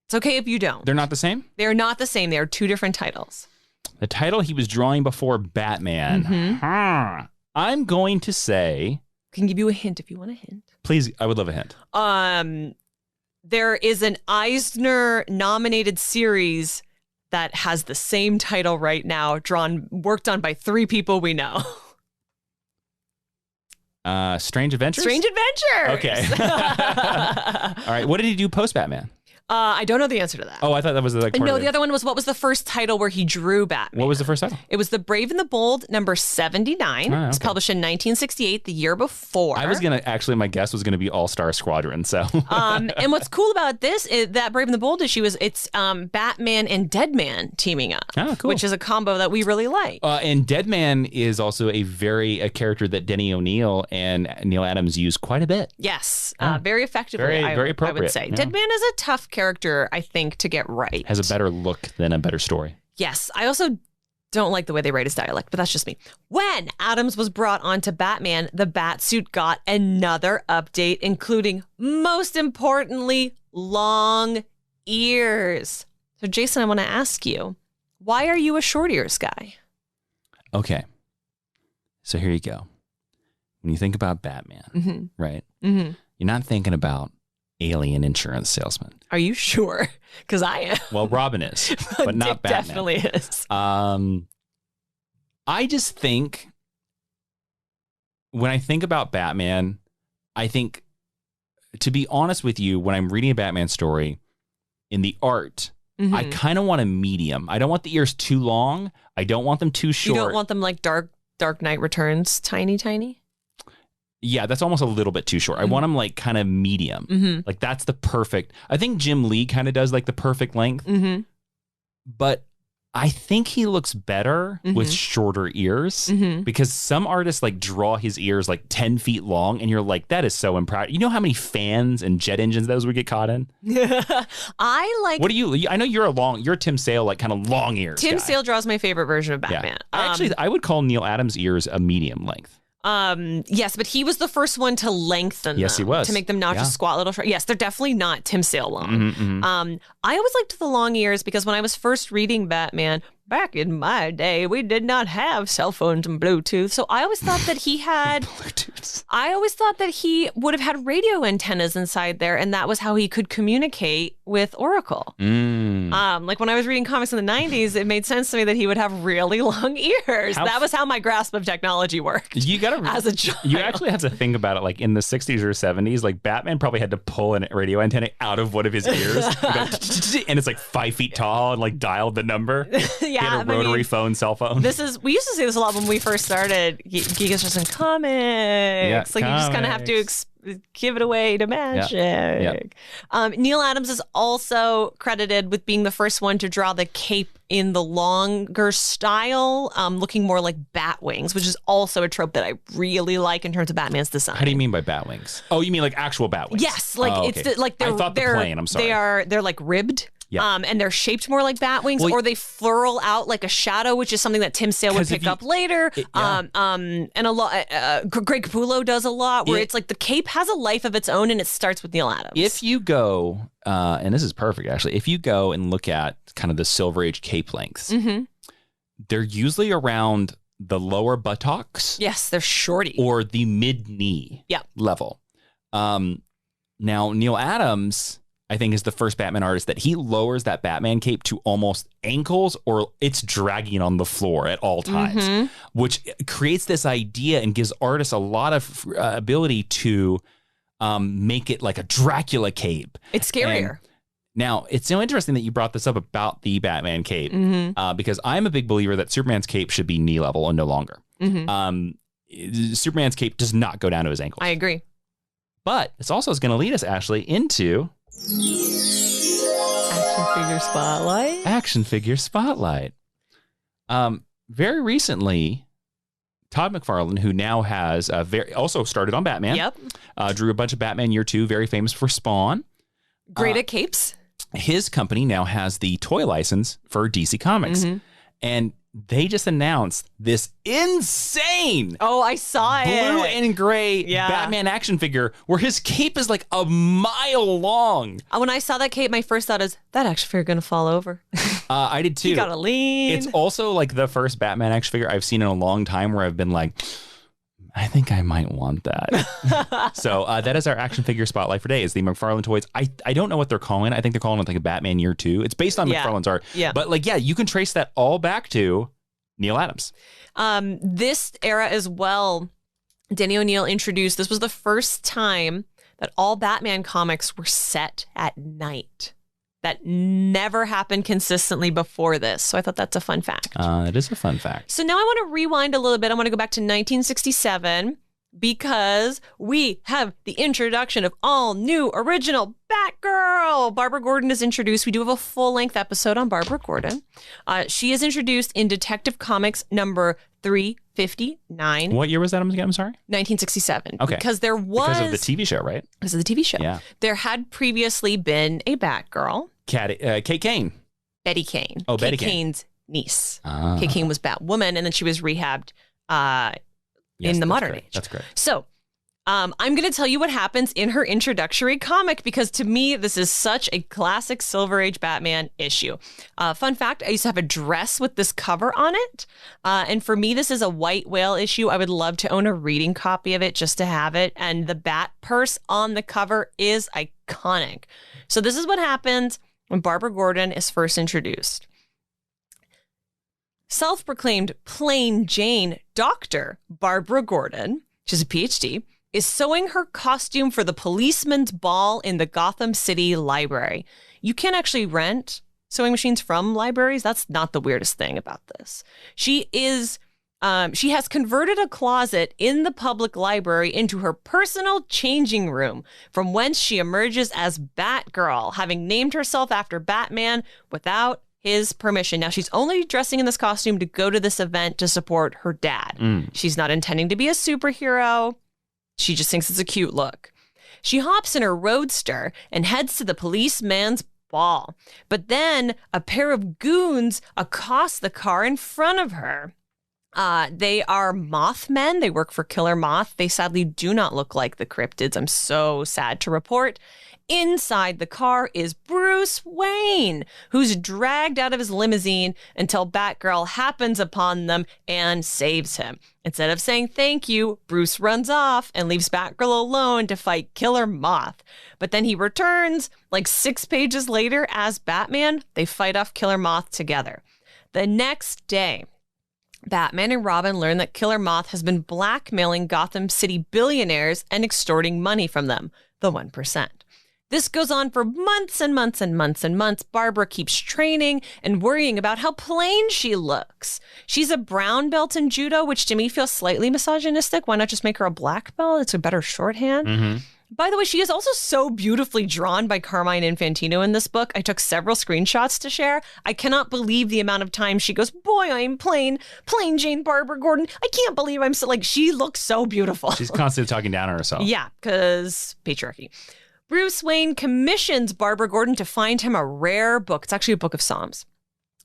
It's okay if you don't. They're not the same? They're not the same. They are 2 different titles. The title he was drawing before Batman. I'm going to say... I can give you a hint if you want a hint. Please, I would love a hint. There is an Eisner-nominated series that has the same title right now, worked on by 3 people we know. Strange Adventures? Strange Adventures! Okay. All right. What did he do post-Batman? I don't know the answer to that. Oh, I thought that was like No, the other one was what was the first title where he drew Batman? What was the first title? It was The Brave and the Bold, number 79. It was published in 1968, the year before. I was going to, actually, my guess was going to be All-Star Squadron, so. And what's cool about this is that Brave and the Bold issue is it's Batman and Deadman teaming up. Oh, cool. Which is a combo that we really like. And Deadman is also a character that Denny O'Neil and Neil Adams use quite a bit. Yes, very effectively, very appropriate. I would say. Yeah. Deadman is a tough character, I think, to get right. Has a better look than a better story. Yes. I also don't like the way they write his dialect, but that's just me. When Adams was brought onto Batman, the Batsuit got another update, including, most importantly, long ears. So, Jason, I want to ask you, why are you a short ears guy? Okay. So here you go. When you think about Batman, right? Mm-hmm. You're not thinking about alien insurance salesman. Are you sure? Because I am. Well, Robin is, but not Dick Batman. Definitely is. I just think when I think about Batman, I think, to be honest with you, when I'm reading a Batman story, in the art, I kind of want a medium. I don't want the ears too long. I don't want them too short. You don't want them like Dark Knight Returns, tiny? Yeah, that's almost a little bit too short. I want them like kind of medium. Like that's the perfect. I think Jim Lee kind of does like the perfect length. But I think he looks better with shorter ears because some artists like draw his ears like 10 feet long and you're like, that is so impractical. You know how many fans and jet engines those would get caught in? I like. What do you? I know you're Tim Sale, like kind of long ears. Tim Sale draws my favorite version of Batman. Yeah. I would call Neil Adams' ears a medium length. Yes, but he was the first one to lengthen them. Yes, he was. To make them not just squat little short. Yes, they're definitely not Tim Sale long. I always liked the long ears because when I was first reading Batman, back in my day, we did not have cell phones and Bluetooth. So I always thought that he had Bluetooth. I always thought that he would have had radio antennas inside there, and that was how he could communicate with Oracle. Like when I was reading comics in the 90s, it made sense to me that he would have really long ears. That was how my grasp of technology worked. You gotta as a child. You actually have to think about it. Like in the 60s or 70s, like Batman probably had to pull a radio antenna out of one of his ears, and it's like 5 feet tall and like dialed the number. He had a rotary phone, cell phone. We used to say this a lot when we first started. Geek is just in comics. Yeah, like you just kind of have to give it away to magic. Neil Adams is also credited with being the first one to draw the cape in the longer style, looking more like bat wings, which is also a trope that I really like in terms of Batman's design. How do you mean by bat wings? Oh, you mean like actual bat wings? Yes, like it's like they're. I thought the plane. I'm sorry. They're like ribbed. And they're shaped more like bat wings, or they furl out like a shadow, which is something that Tim Sale would pick up later. And a lot, Greg Capullo does a lot, where it's like the cape has a life of its own, and it starts with Neil Adams. If you go, and this is perfect actually, if you go and look at kind of the Silver Age cape lengths, they're usually around the lower buttocks. Yes, they're shorty. Or the mid-knee level. Now, Neil Adams, I think, is the first Batman artist that he lowers that Batman cape to almost ankles, or it's dragging on the floor at all times, which creates this idea and gives artists a lot of ability to make it like a Dracula cape. It's scarier. And now, it's so interesting that you brought this up about the Batman cape, because I'm a big believer that Superman's cape should be knee level and no longer. Superman's cape does not go down to his ankles. I agree. But it's also going to lead us, Ashley, into... Action figure spotlight. Very recently, Todd McFarlane, who now has also started on Batman, drew a bunch of Batman Year 2, very famous for Spawn. Great at capes. His company now has the toy license for DC Comics. And they just announced this insane I saw it. Blue and gray Batman action figure where his cape is like a mile long. When I saw that cape, my first thought is, that action figure going to fall over. I did too. You got to lean. It's also like the first Batman action figure I've seen in a long time where I've been like, I think I might want that. So that is our action figure spotlight for today. Is the McFarlane toys. I don't know what they're calling it. I think they're calling it like a Batman Year 2. It's based on McFarlane's art. But like, you can trace that all back to Neil Adams. This era as well, Denny O'Neil introduced, this was the first time that all Batman comics were set at night. That never happened consistently before this. So I thought that's a fun fact. It is a fun fact. So now I want to rewind a little bit. I want to go back to 1967 because we have the introduction of all new original Batgirl. Barbara Gordon is introduced. We do have a full-length episode on Barbara Gordon. She is introduced in Detective Comics number 359. What year was that again? I'm sorry? 1967. Okay. Because there was... Because of the TV show, right? Because of the TV show. Yeah. There had previously been a Batgirl. Kate Kane. Betty Kane. Oh, Betty Kate Kane. Kane's niece. Kate Kane was Batwoman, and then she was rehabbed in the modern age. That's great. So I'm going to tell you what happens in her introductory comic, because to me, this is such a classic Silver Age Batman issue. Fun fact, I used to have a dress with this cover on it. And for me, this is a white whale issue. I would love to own a reading copy of it just to have it. And the bat purse on the cover is iconic. So this is what happens when Barbara Gordon is first introduced. Self-proclaimed plain Jane Dr. Barbara Gordon, she's a PhD, is sewing her costume for the policeman's ball in the Gotham City Library. You can't actually rent sewing machines from libraries. That's not the weirdest thing about this. She has converted a closet in the public library into her personal changing room, from whence she emerges as Batgirl, having named herself after Batman without his permission. Now, she's only dressing in this costume to go to this event to support her dad. She's not intending to be a superhero. She just thinks it's a cute look. She hops in her roadster and heads to the policeman's ball. But then a pair of goons accost the car in front of her. They are Mothmen. They work for Killer Moth. They sadly do not look like the cryptids. I'm so sad to report. Inside the car is Bruce Wayne, who's dragged out of his limousine until Batgirl happens upon them and saves him. Instead of saying thank you, Bruce runs off and leaves Batgirl alone to fight Killer Moth. But then he returns like 6 pages later as Batman. They fight off Killer Moth together. The next day, Batman and Robin learn that Killer Moth has been blackmailing Gotham City billionaires and extorting money from them, the 1%. This goes on for months and months and months and months. Barbara keeps training and worrying about how plain she looks. She's a brown belt in judo, which to me feels slightly misogynistic. Why not just make her a black belt? It's a better shorthand. By the way, she is also so beautifully drawn by Carmine Infantino in this book. I took several screenshots to share. I cannot believe the amount of time she goes, boy, I'm plain Jane Barbara Gordon. I can't believe I'm so, she looks so beautiful. She's constantly talking down on herself. Yeah, because patriarchy. Bruce Wayne commissions Barbara Gordon to find him a rare book. It's actually a book of Psalms.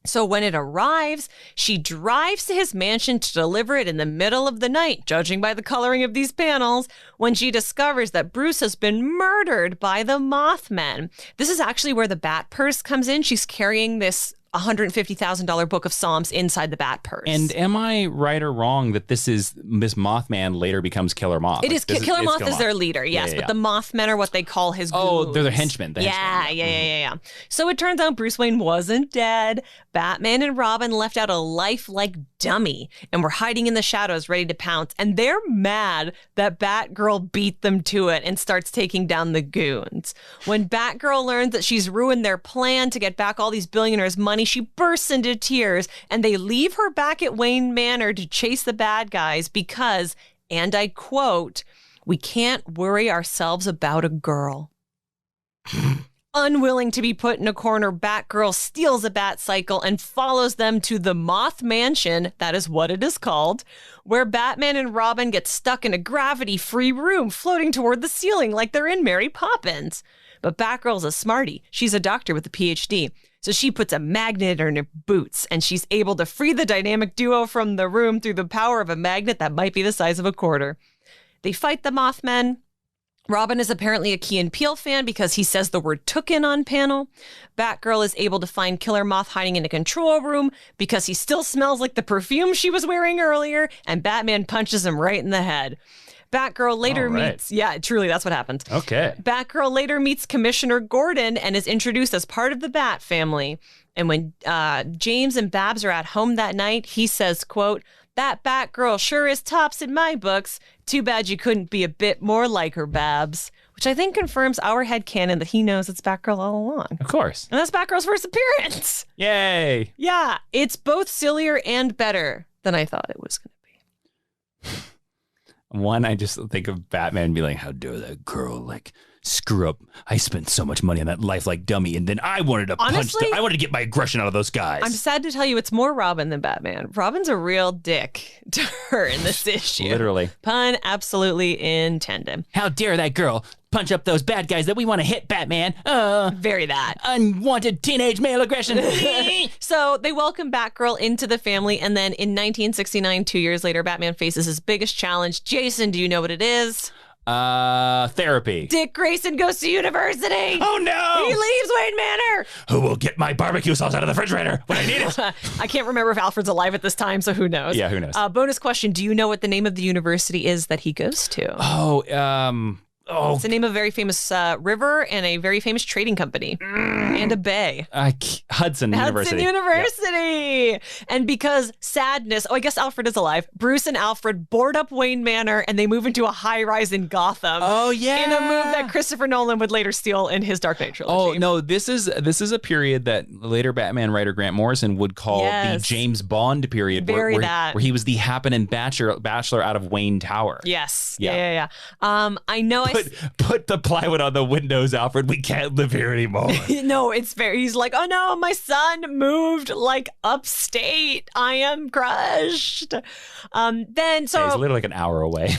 So when it arrives, she drives to his mansion to deliver it in the middle of the night, judging by the coloring of these panels, when she discovers that Bruce has been murdered by the Mothmen. This is actually where the Bat Purse comes in. She's carrying this $150,000 book of Psalms inside the Bat Purse. And am I right or wrong that this Mothman later becomes Killer Moth? It is. Killer Moth is their leader, yes. But the Mothmen are what they call his goons. Oh, they're the henchmen. Yeah. So it turns out Bruce Wayne wasn't dead. Batman and Robin left out a lifelike dummy and were hiding in the shadows ready to pounce. And they're mad that Batgirl beat them to it and starts taking down the goons. When Batgirl learns that she's ruined their plan to get back all these billionaires' money, she bursts into tears, and they leave her back at Wayne Manor to chase the bad guys because, and I quote, "We can't worry ourselves about a girl." Unwilling to be put in a corner, Batgirl steals a bat cycle and follows them to the Moth Mansion, that is what it is called, where Batman and Robin get stuck in a gravity-free room floating toward the ceiling like they're in Mary Poppins. But Batgirl's a smarty. She's a doctor with a PhD. So she puts a magnet in her boots, and she's able to free the dynamic duo from the room through the power of a magnet that might be the size of a quarter. They fight the Mothmen. Robin is apparently a Key and Peele fan because he says the word "tooken" on panel. Batgirl is able to find Killer Moth hiding in a control room because he still smells like the perfume she was wearing earlier, and Batman punches him right in the head. Batgirl later meets... Yeah, truly, that's what happens. Okay. Batgirl later meets Commissioner Gordon and is introduced as part of the Bat family. And when James and Babs are at home that night, he says, quote, "That Batgirl sure is tops in my books. Too bad you couldn't be a bit more like her, Babs." Which I think confirms our headcanon that he knows it's Batgirl all along. Of course. And that's Batgirl's first appearance. Yay. Yeah, it's both sillier and better than I thought it was going to be. One, I just think of Batman and be like, how dare that girl screw up. I spent so much money on that lifelike dummy, and then I wanted to I wanted to get my aggression out of those guys. I'm sad to tell you it's more Robin than Batman. Robin's a real dick to her in this issue. Literally. Pun absolutely intended. How dare that girl punch up those bad guys that we want to hit, Batman. Very that. Unwanted teenage male aggression. So they welcome Batgirl into the family, and then in 1969, 2 years later, Batman faces his biggest challenge. Jason, do you know what it is? Therapy. Dick Grayson goes to university. Oh no! He leaves Wayne Manor. Who will get my barbecue sauce out of the refrigerator when I need it? I can't remember if Alfred's alive at this time, so who knows? Yeah, who knows? Bonus question: do you know what the name of the university is that he goes to? It's the name of a very famous river and a very famous trading company and a bay. Hudson University. Yep. And because sadness, I guess Alfred is alive. Bruce and Alfred board up Wayne Manor and they move into a high rise in Gotham. Oh yeah. In a move that Christopher Nolan would later steal in his Dark Knight trilogy. Oh no, this is a period that later Batman writer Grant Morrison would call the James Bond period, where he was the happening bachelor out of Wayne Tower. Yes. Yeah. I know. Put the plywood on the windows, Alfred. We can't live here anymore. No, it's fair. He's like, oh no, my son moved like upstate. I am crushed. He's literally like an hour away.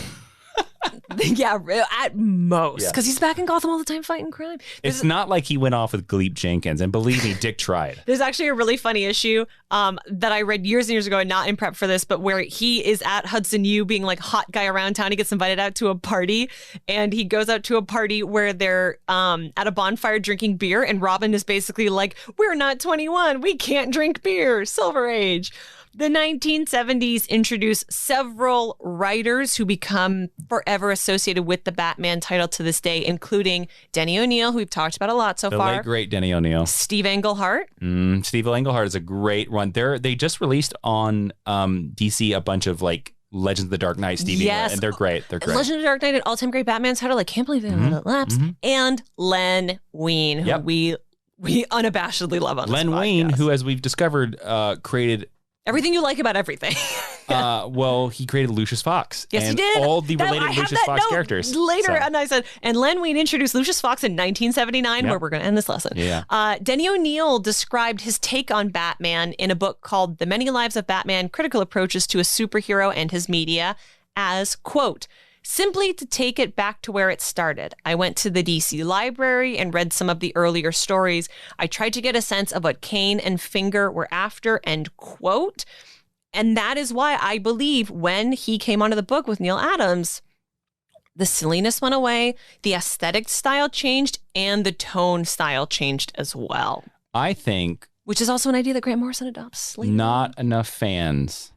Yeah, at most. Because he's back in Gotham all the time fighting crime. It's not like he went off with Gleep Jenkins. And believe me, Dick tried. There's actually a really funny issue that I read years and years ago, and not in prep for this, but where he is at Hudson U being like hot guy around town. He gets invited out to a party, and he goes out to a party where they're at a bonfire drinking beer, and Robin is basically like, we're not 21. We can't drink beer. Silver Age. The 1970s introduced several writers who become forever associated with the Batman title to this day, including Denny O'Neil, who we've talked about a lot so far. The late, great Denny O'Neil. Steve Englehart. Steve Englehart is a great run. They just released on DC a bunch of like Legends of the Dark Knight, Stevie. Yes. And they're great. Legends of the Dark Knight, an all-time great Batman title. I can't believe they let it lapse. And Len Wein, who we unabashedly love on this podcast. Len Wein, who, as we've discovered, created everything you like about everything. Well, he created Lucius Fox. Yes, and he did. All the related Lucius Fox characters. Later, and I said, and Len Wein introduced Lucius Fox in 1979, where we're going to end this lesson. Yeah. Denny O'Neil described his take on Batman in a book called The Many Lives of Batman, Critical Approaches to a Superhero and His Media as, quote, simply to take it back to where it started. I went to the DC library and read some of the earlier stories. I tried to get a sense of what Kane and Finger were after, end quote. And that is why I believe when he came onto the book with Neil Adams, the silliness went away, the aesthetic style changed, and the tone style changed as well. I think... which is also an idea that Grant Morrison adopts later. Not enough fans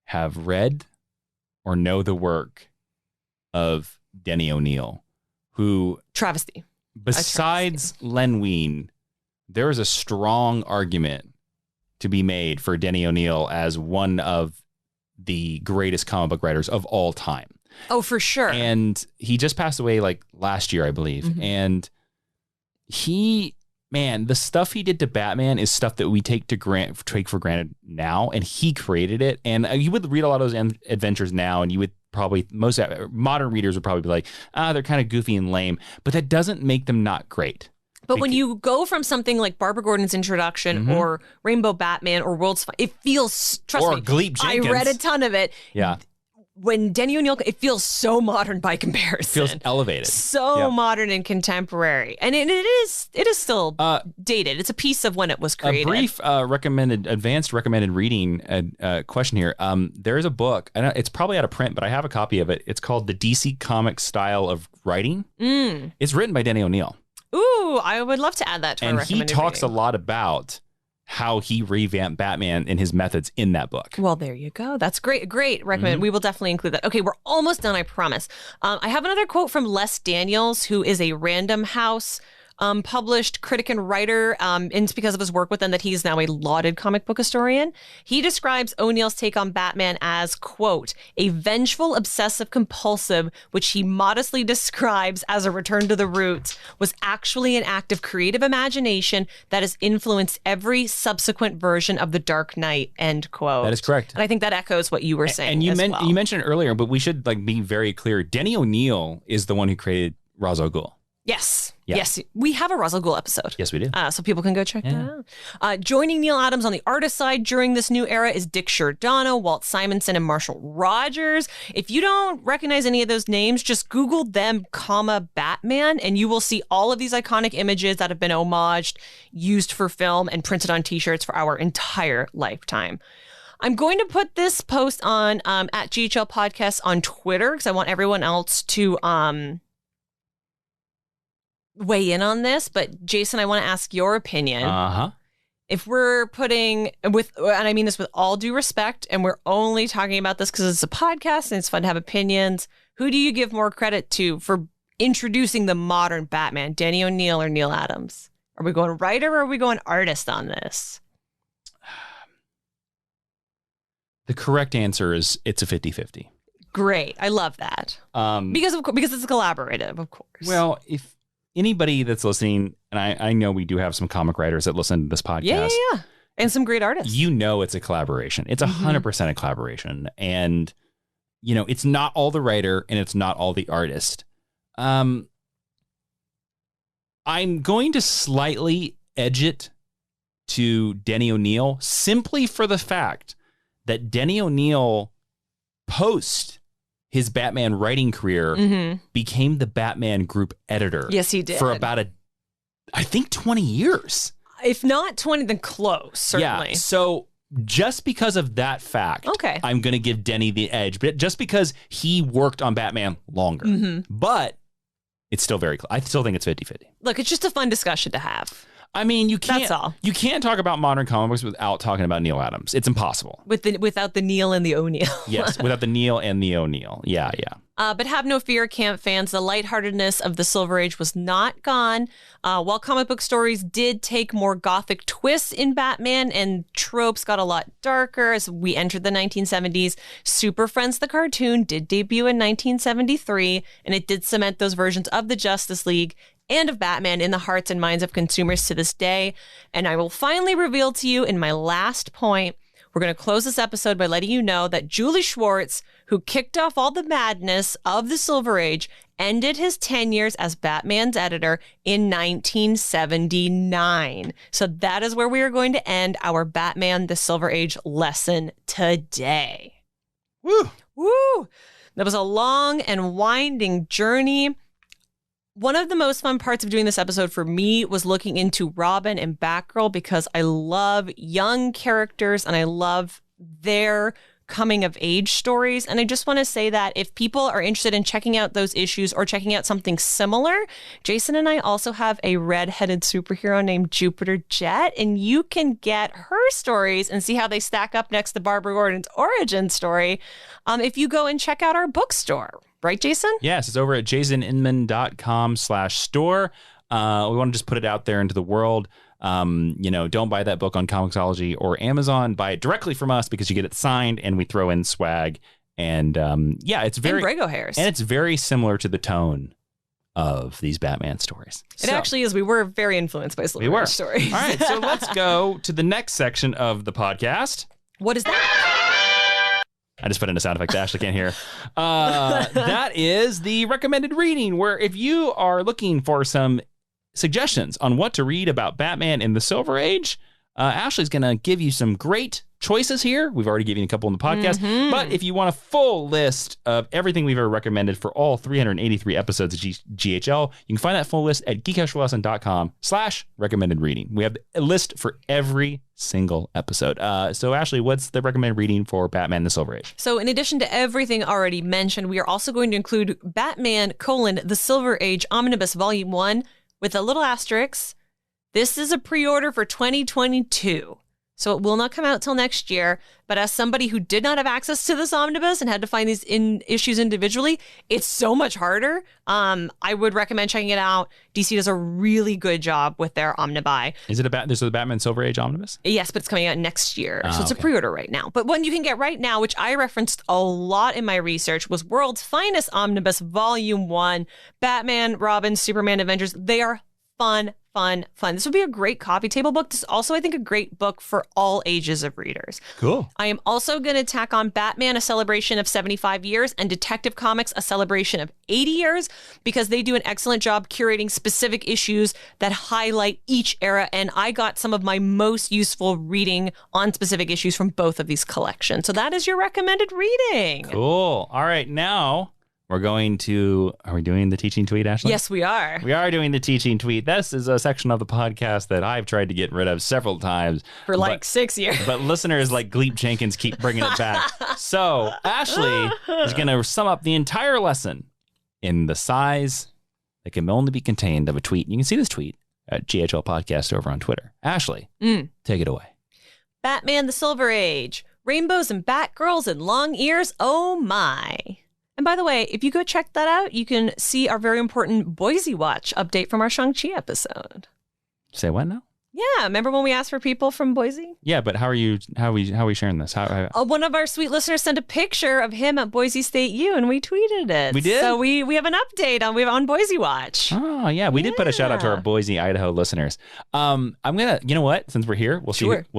have read or know the work of Denny O'Neil, who... travesty. Besides Len Wein, there is a strong argument to be made for Denny O'Neil as one of the greatest comic book writers of all time. Oh, for sure. And he just passed away like last year, I believe. And the stuff he did to Batman is stuff that we take for granted now. And he created it. And you would read a lot of those adventures now, and you would probably, most modern readers would probably be like, they're kind of goofy and lame, but that doesn't make them not great. But when you go from something like Barbara Gordon's introduction or Rainbow Batman or World's, it feels, trust me, Gleep Jenkins. I read a ton of it. Yeah. When Denny O'Neil, it feels so modern by comparison. It feels elevated. So modern and contemporary. And it is still dated. It's a piece of when it was created. A brief advanced recommended reading question here. There is a book, and it's probably out of print, but I have a copy of it. It's called The DC Comics Style of Writing. It's written by Denny O'Neil. Ooh, I would love to add that to our recommended And he talks a lot about how he revamped Batman and his methods in that book. Well, there you go. That's great. Great recommend. We will definitely include that. Okay, we're almost done, I promise. I have another quote from Les Daniels, who is a Random House published critic and writer, and it's because of his work with them that he's now a lauded comic book historian. He describes O'Neill's take on Batman as, quote, a vengeful, obsessive compulsive, which he modestly describes as a return to the roots, was actually an act of creative imagination that has influenced every subsequent version of the Dark Knight, end quote. That is correct. And I think that echoes what you were saying. And you mentioned it earlier, but we should be very clear. Denny O'Neil is the one who created Ra's al Ghul. Yes. Yeah. Yes. We have a Russell Gould episode. Yes, we do. So people can go check that out. Joining Neil Adams on the artist side during this new era is Dick Giordano, Walt Simonson, and Marshall Rogers. If you don't recognize any of those names, just Google them, Batman, and you will see all of these iconic images that have been homaged, used for film, and printed on t-shirts for our entire lifetime. I'm going to put this post on at GHL Podcast on Twitter because I want everyone else to weigh in on this. But Jason, I want to ask your opinion. If we're putting and I mean this with all due respect, and we're only talking about this because it's a podcast and it's fun to have opinions, who do you give more credit to for introducing the modern Batman, Denny O'Neil or Neil Adams? Are we going writer or are we going artist on this? The correct answer is it's a 50-50. Great. I love that. Because it's collaborative, of course. Well, if anybody that's listening, and I know we do have some comic writers that listen to this podcast. Yeah. And some great artists. You know it's a collaboration. It's 100% a collaboration. And, it's not all the writer and it's not all the artist. I'm going to slightly edge it to Denny O'Neil simply for the fact that Denny O'Neil, post his Batman writing career, became the Batman group editor. Yes, he did. For about I think 20 years. If not 20, then close, certainly. Yeah, so just because of that fact, I'm going to give Denny the edge. But just because he worked on Batman longer. But it's still I still think it's 50-50. Look, it's just a fun discussion to have. I mean, you can't. That's all. You can't talk about modern comic books without talking about Neil Adams. It's impossible. Without the Neil and the O'Neil. Yes, without the Neil and the O'Neil. Yeah. But have no fear, camp fans. The lightheartedness of the Silver Age was not gone. While comic book stories did take more gothic twists in Batman and tropes got a lot darker as we entered the 1970s, Super Friends the cartoon did debut in 1973, and it did cement those versions of the Justice League and of Batman in the hearts and minds of consumers to this day. And I will finally reveal to you in my last point, we're going to close this episode by letting you know that Julie Schwartz, who kicked off all the madness of the Silver Age, ended his tenures as Batman's editor in 1979. So that is where we are going to end our Batman the Silver Age lesson today. Woo! That was a long and winding journey. One of the most fun parts of doing this episode for me was looking into Robin and Batgirl because I love young characters and I love their coming of age stories. And I just want to say that if people are interested in checking out those issues or checking out something similar, Jason and I also have a redheaded superhero named Jupiter Jet, and you can get her stories and see how they stack up next to Barbara Gordon's origin story if you go and check out our bookstore. Right, Jason? Yes, it's over at jasonninman.com/store. We want to just put it out there into the world. Don't buy that book on Comixology or Amazon. Buy it directly from us because you get it signed and we throw in swag. And it's very... And Brago hairs. And it's very similar to the tone of these Batman stories. It actually is. We were very influenced by Silver Age stories. All right, so let's go to the next section of the podcast. What is that? I just put in a sound effect that Ashley can't hear. That is the recommended reading, where if you are looking for some suggestions on what to read about Batman in the Silver Age, Ashley's going to give you some great choices here. We've already given you a couple in the podcast. But if you want a full list of everything we've ever recommended for all 383 episodes of GHL, you can find that full list at geekextralesson.com/recommended reading. We have a list for every single episode. So Ashley, what's the recommended reading for Batman the Silver Age? So in addition to everything already mentioned, we are also going to include Batman: The Silver Age Omnibus Volume 1 with a little asterisk. This is a pre-order for 2022. So it will not come out till next year. But as somebody who did not have access to this omnibus and had to find these issues individually, it's so much harder. I would recommend checking it out. DC does a really good job with their omnibuy. Is it this is the Batman Silver Age omnibus? Yes, but it's coming out next year. So it's a pre-order right now. But one you can get right now, which I referenced a lot in my research, was World's Finest Omnibus Volume 1, Batman, Robin, Superman, Avengers. They are fun fun. This would be a great coffee table book. This is also, I think, a great book for all ages of readers. Cool. I am also going to tack on Batman, a celebration of 75 years, and Detective Comics, a celebration of 80 years, because they do an excellent job curating specific issues that highlight each era. And I got some of my most useful reading on specific issues from both of these collections. So that is your recommended reading. Cool. All right. Now we're going to, are we doing the teaching tweet, Ashley? Yes, we are. We are doing the teaching tweet. This is a section of the podcast that I've tried to get rid of several times. For like 6 years. But listeners like Gleep Jenkins keep bringing it back. So Ashley is going to sum up the entire lesson in the size that can only be contained of a tweet. You can see this tweet at GHL Podcast over on Twitter. Ashley, take it away. Batman the Silver Age. Rainbows and Batgirls and long ears. Oh my. And by the way, if you go check that out, you can see our very important Boise Watch update from our Shang-Chi episode. Say what now? Yeah, remember when we asked for people from Boise? Yeah, but how are we sharing this? One of our sweet listeners sent a picture of him at Boise State U, and we tweeted it. We did? So we have an update on Boise Watch. Oh, yeah. We did put a shout out to our Boise, Idaho listeners. I'm going to, you know what? Since we're here, we'll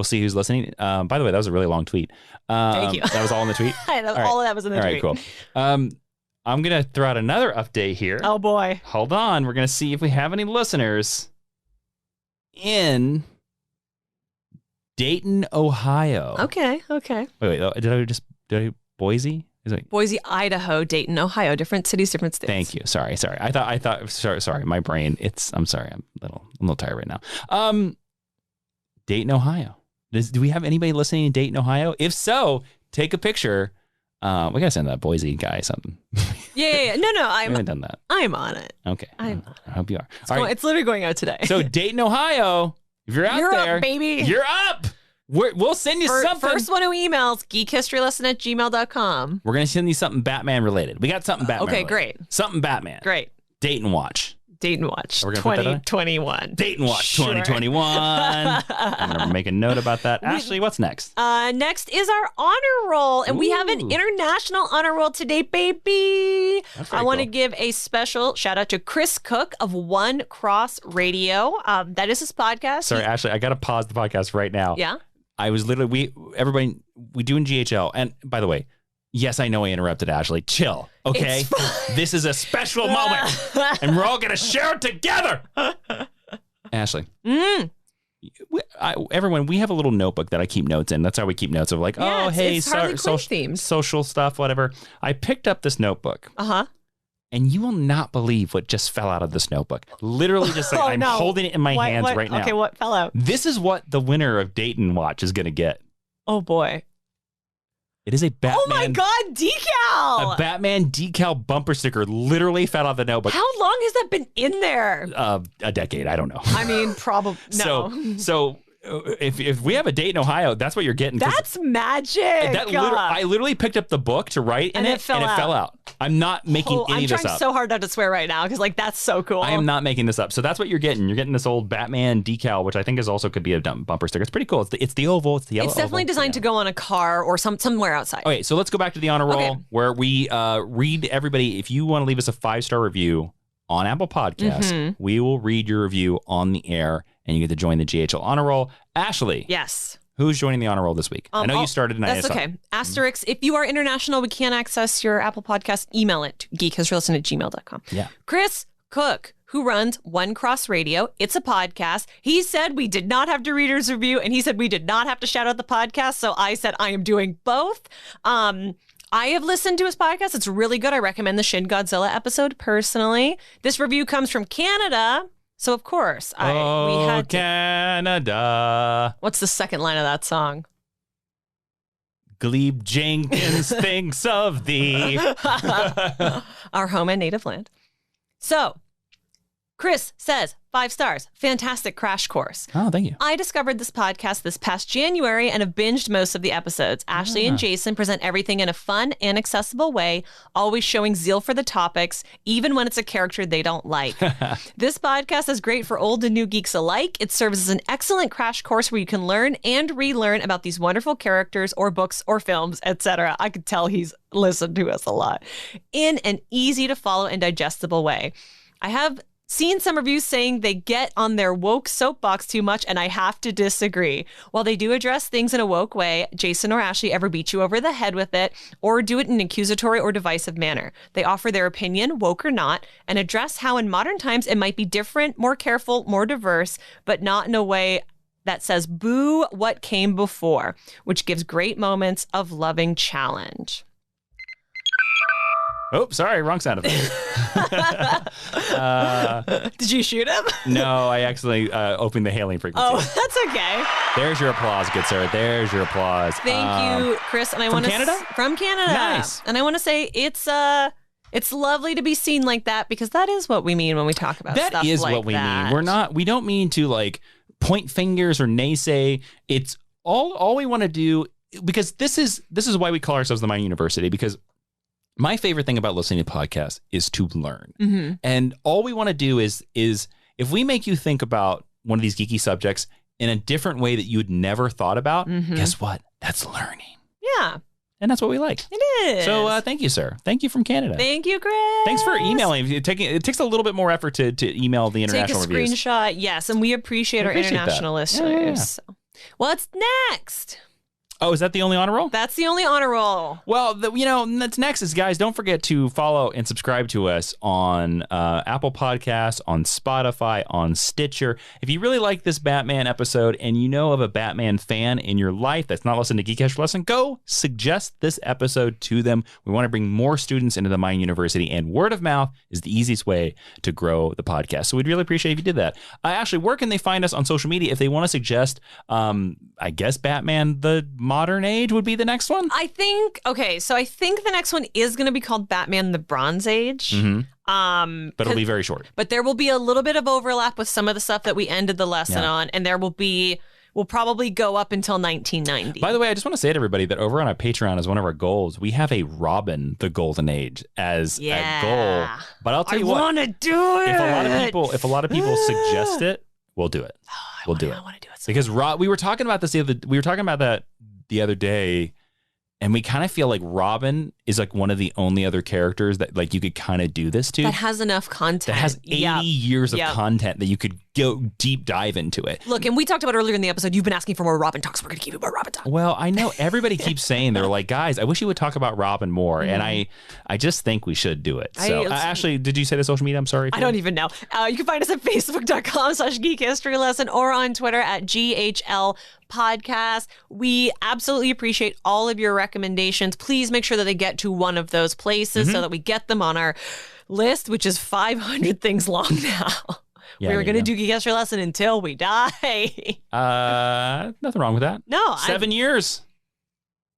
see who's listening. By the way, that was a really long tweet. Thank you. That was all in the tweet? All of that was in the tweet. All right, cool. I'm going to throw out another update here. Oh, boy. Hold on. We're going to see if we have any listeners in Dayton, Ohio. Okay. Wait. Did I Boise? Is it Boise, Idaho, Dayton, Ohio? Different cities, different states. Thank you. Sorry. I thought. Sorry. My brain. I'm sorry. I'm a little tired right now. Dayton, Ohio. Do we have anybody listening in Dayton, Ohio? If so, take a picture. We gotta send that Boise guy something. Yeah. No. I haven't done that. I'm on it. Okay. I hope you are. It's literally going out today. So Dayton, Ohio. If you're out there, up, baby. You're up. We'll send you something. First one who emails, geekhistorylesson@gmail.com. We're going to send you something Batman related. We got something Batman Okay, related. great. Something Batman. Great. Dayton Watch. 2021. Dayton Watch 2021. I'm going to make a note about that. Ashley, what's next? Next is our honor roll, and we have an international honor roll today, baby. I want to give a special shout out to Chris Cook of One Cross Radio. That is his podcast. Sorry, Ashley, I got to pause the podcast right now. Yeah. I was literally, we do in GHL, and by the way, yes, I know I interrupted Ashley. Chill, okay? This is a special moment, and we're all going to share it together. Ashley, everyone, we have a little notebook that I keep notes in. That's how we keep notes of like, social stuff, whatever. I picked up this notebook. And you will not believe what just fell out of this notebook. Literally just like, I'm holding it in my hands right now. Okay, what fell out? This is what the winner of Dayton Watch is going to get. Oh, boy. It is a Batman. Oh my God, decal! A Batman decal bumper sticker literally fell out of the notebook. How long has that been in there? A decade. I don't know. I mean, probably no. So if we have a date in Ohio, that's what you're getting. That's magic. I literally picked up the book to write in it, and it fell out. I'm not making any of this up. I'm trying so hard not to swear right now because that's so cool. I am not making this up. So that's what you're getting. You're getting this old Batman decal, which I think could be a bumper sticker. It's pretty cool. It's the oval. It's the yellow. It's definitely designed to go on a car or somewhere outside. Okay, so let's go back to the honor roll where we read everybody. If you want to leave us a 5-star review on Apple Podcasts, we will read your review on the air, and you get to join the GHL honor roll. Ashley. Yes. Who's joining the honor roll this week? I know you started. That's okay. Asterisk, if you are international, we can't access your Apple Podcast. Email it to geekhistorylesson@gmail.com. Yeah. Chris Cook, who runs One Cross Radio. It's a podcast. He said we did not have to read his review, and he said we did not have to shout out the podcast. So I said I am doing both. I have listened to his podcast. It's really good. I recommend the Shin Godzilla episode personally. This review comes from Canada. So, of course, we had Canada. What's the second line of that song? Glebe Jenkins thinks of thee. Our home and native land. So, Chris says, 5 stars. Fantastic crash course. Oh, thank you. I discovered this podcast this past January and have binged most of the episodes. Ashley and Jason present everything in a fun and accessible way, always showing zeal for the topics, even when it's a character they don't like. This podcast is great for old and new geeks alike. It serves as an excellent crash course where you can learn and relearn about these wonderful characters or books or films, etc. I could tell he's listened to us a lot. In an easy to follow and digestible way. I have seen some reviews saying they get on their woke soapbox too much, and I have to disagree. While they do address things in a woke way, Jason or Ashley ever beat you over the head with it or do it in an accusatory or divisive manner. They offer their opinion, woke or not, and address how in modern times it might be different, more careful, more diverse, but not in a way that says boo what came before, which gives great moments of loving challenge. Oh, sorry, wrong sound effect. Did you shoot him? No, I actually opened the hailing frequency. Oh, that's okay. There's your applause, good sir. There's your applause. Thank you, Chris. And I from Canada? From Canada. Nice. And I want to say it's lovely to be seen like that, because that is what we mean when we talk about stuff like that. That is what we mean. We don't mean to like point fingers or naysay. It's all we want to do, because this is why we call ourselves the Mind University, because my favorite thing about listening to podcasts is to learn. Mm-hmm. And all we want to do is if we make you think about one of these geeky subjects in a different way that you'd never thought about, guess what? That's learning. Yeah. And that's what we like. It is. So thank you, sir. Thank you from Canada. Thank you, Chris. Thanks for emailing. It takes a little bit more effort to email the international reviews. Take a screenshot. Yes. And we appreciate our international listeners. Yeah. So. What's next? Oh, is that the only honor roll? That's the only honor roll. Well, that's next is, guys, don't forget to follow and subscribe to us on Apple Podcasts, on Spotify, on Stitcher. If you really like this Batman episode and you know of a Batman fan in your life that's not listening to Geek Extra Lesson, go suggest this episode to them. We want to bring more students into the Mind University, and word of mouth is the easiest way to grow the podcast. So we'd really appreciate if you did that. Ashley, where can they find us on social media if they want to suggest, I guess, Batman the Modern Age would be the next one? I think the next one is going to be called Batman the Bronze Age. Mm-hmm. But it'll be very short. But there will be a little bit of overlap with some of the stuff that we ended the lesson on, and we'll probably go up until 1990. By the way, I just want to say to everybody that over on our Patreon, as one of our goals, we have a Robin the Golden Age as a goal. But I'll tell you what, I want to do it. If a lot of people suggest it, we'll do it. We'll do it. I want to do it. Because we were talking about this the other day, and we kind of feel like Robin is like one of the only other characters that like you could kind of do this to. That has enough content. That has 80 years of content that you could go deep dive into it. Look, and we talked about earlier in the episode, you've been asking for more Robin talks. We're going to keep it more Robin talk. Well, I know everybody keeps saying, they're like, guys, I wish you would talk about Robin more. And I just think we should do it. So Ashley, did you say the social media? I'm sorry. I don't even know. You can find us at facebook.com/Geek History Lesson or on Twitter at GHL Podcast. We absolutely appreciate all of your recommendations. Please make sure that they get to one of those places so that we get them on our list, which is 500 things long now. Yeah, we were going to do Geek History Lesson until we die. Nothing wrong with that. No. 7 years.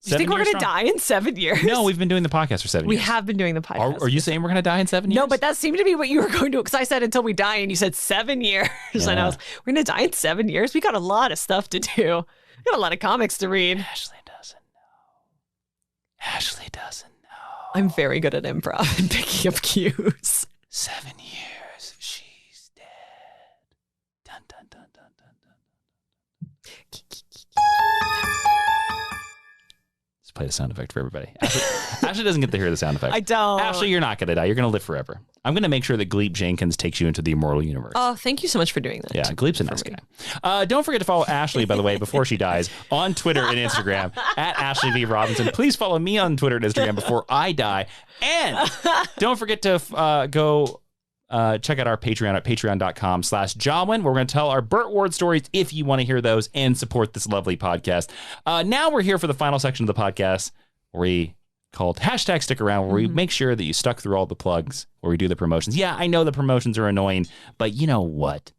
Do you think we're going to die in 7 years? No, we've been doing the podcast for 7 years. We have been doing the podcast. Are you saying we're going to die in 7 years? No, but that seemed to be what you were going to, because I said until we die, and you said 7 years. Yeah. And I was, we're going to die in 7 years? We got a lot of stuff to do. We got a lot of comics to read. Ashley doesn't know. I'm very good at improv and picking up cues. 7 years, she's dead. Dun, dun, dun, dun, dun, dun. Let's play the sound effect for everybody. Ashley doesn't get to hear the sound effect. I don't. Ashley, you're not going to die. You're going to live forever. I'm going to make sure that Gleep Jenkins takes you into the immortal universe. Oh, thank you so much for doing that. Yeah, Gleep's a nice guy. Don't forget to follow Ashley, by the way, before she dies, on Twitter and Instagram, at Ashley V. Robinson. Please follow me on Twitter and Instagram before I die. And don't forget to go check out our Patreon at patreon.com/Jawiin, where we're going to tell our Burt Ward stories if you want to hear those and support this lovely podcast. Now we're here for the final section of the podcast, where we called hashtag stick around, where we make sure that you stuck through all the plugs, where we do the promotions. Yeah, I know the promotions are annoying, but you know what?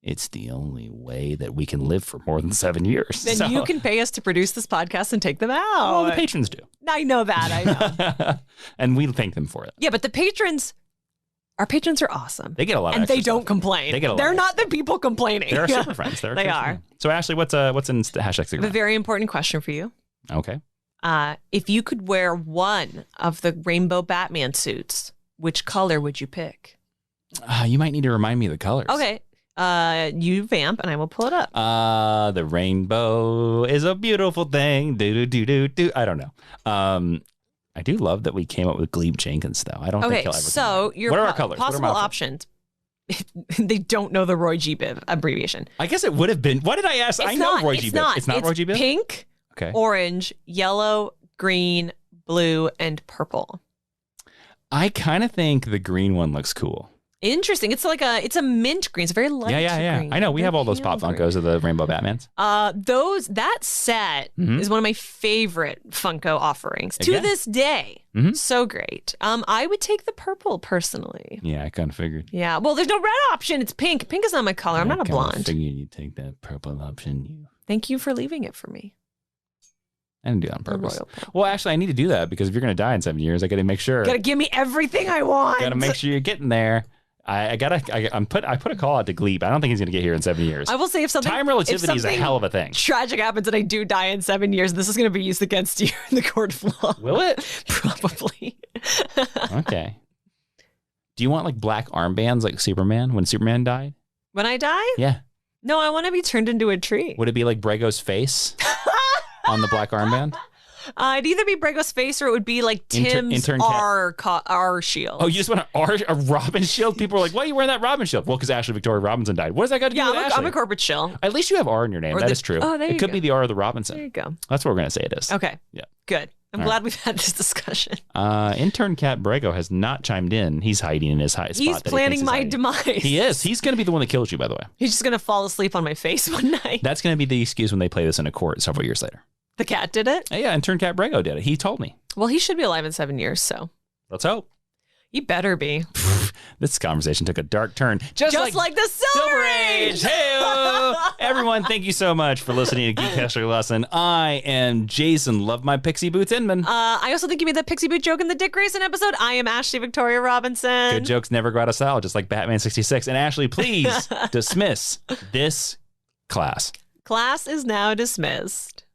It's the only way that we can live for more than 7 years. Then you can pay us to produce this podcast and take them out. Well, the patrons do. I know that. I know. And we thank them for it. Yeah, but our patrons are awesome. They get a lot of and they don't complain. They're not the people complaining. They're super friends. They are. So Ashley, what's in the hashtag stick around? A very important question for you. Okay. If you could wear one of the rainbow Batman suits, which color would you pick? You might need to remind me of the colors. Okay. You vamp and I will pull it up. The rainbow is a beautiful thing. Do. I don't know. I do love that we came up with Gleep Jenkins, though. I don't think he'll ever. So your what are our colors? Possible options: They don't know the Roy G. Biv abbreviation. I guess it would have been. What did I ask? I know Roy G. Biv. It's not Roy G. Biv? Pink, orange, yellow, green, blue, and purple. I kind of think the green one looks cool. Interesting. It's a mint green. It's a very light green. I know. We have all those Pop Funkos of the Rainbow Batmans. That set is one of my favorite Funko offerings to this day. So great. I would take the purple personally. Yeah, I kind of figured. Yeah. Well, there's no red option. It's pink. Pink is not my color. I'm not a blonde. I figured you'd take that purple option. Thank you for leaving it for me. I didn't do it on purpose. Well, actually, I need to do that because if you're going to die in 7 years, I got to make sure. Got to give me everything I want. Got to make sure you're getting there. I put a call out to Gleep. I don't think he's going to get here in 7 years. I will say if something time relativity is a hell of a thing. Tragic happens and I do die in 7 years, this is going to be used against you in the court of law. Will it? Probably. Okay. Do you want like black armbands like Superman when Superman died? When I die? Yeah. No, I want to be turned into a tree. Would it be like Brego's face on the black armband? It'd either be Brego's face or it would be like Tim's R shield. Oh, you just want a Robin shield? People are like, why are you wearing that Robin shield? Well, because Ashley Victoria Robinson died. What does that got to do with Ashley? I'm a corporate shill. At least you have R in your name. That is true. Oh, there you go. It could be the R of the Robinson. There you go. That's what we're going to say it is. Okay. Yeah. Good. I'm glad we've had this discussion. Intern Cat Brego has not chimed in. He's hiding in his high spot. He's planning my demise. He is. He's going to be the one that kills you, by the way. He's just going to fall asleep on my face one night. That's going to be the excuse when they play this in a court several years later. The cat did it? Yeah, Intern Cat Brego did it. He told me. Well, he should be alive in 7 years, so. Let's hope. You better be. This conversation took a dark turn. Just like the Silver Age! Hey, everyone, thank you so much for listening to Geek History Lesson. I am Jason, love my pixie boots Inman. I also think you made that pixie boot joke in the Dick Grayson episode. I am Ashley Victoria Robinson. Good jokes never go out of style, just like Batman 66. And Ashley, please dismiss this class. Class is now dismissed.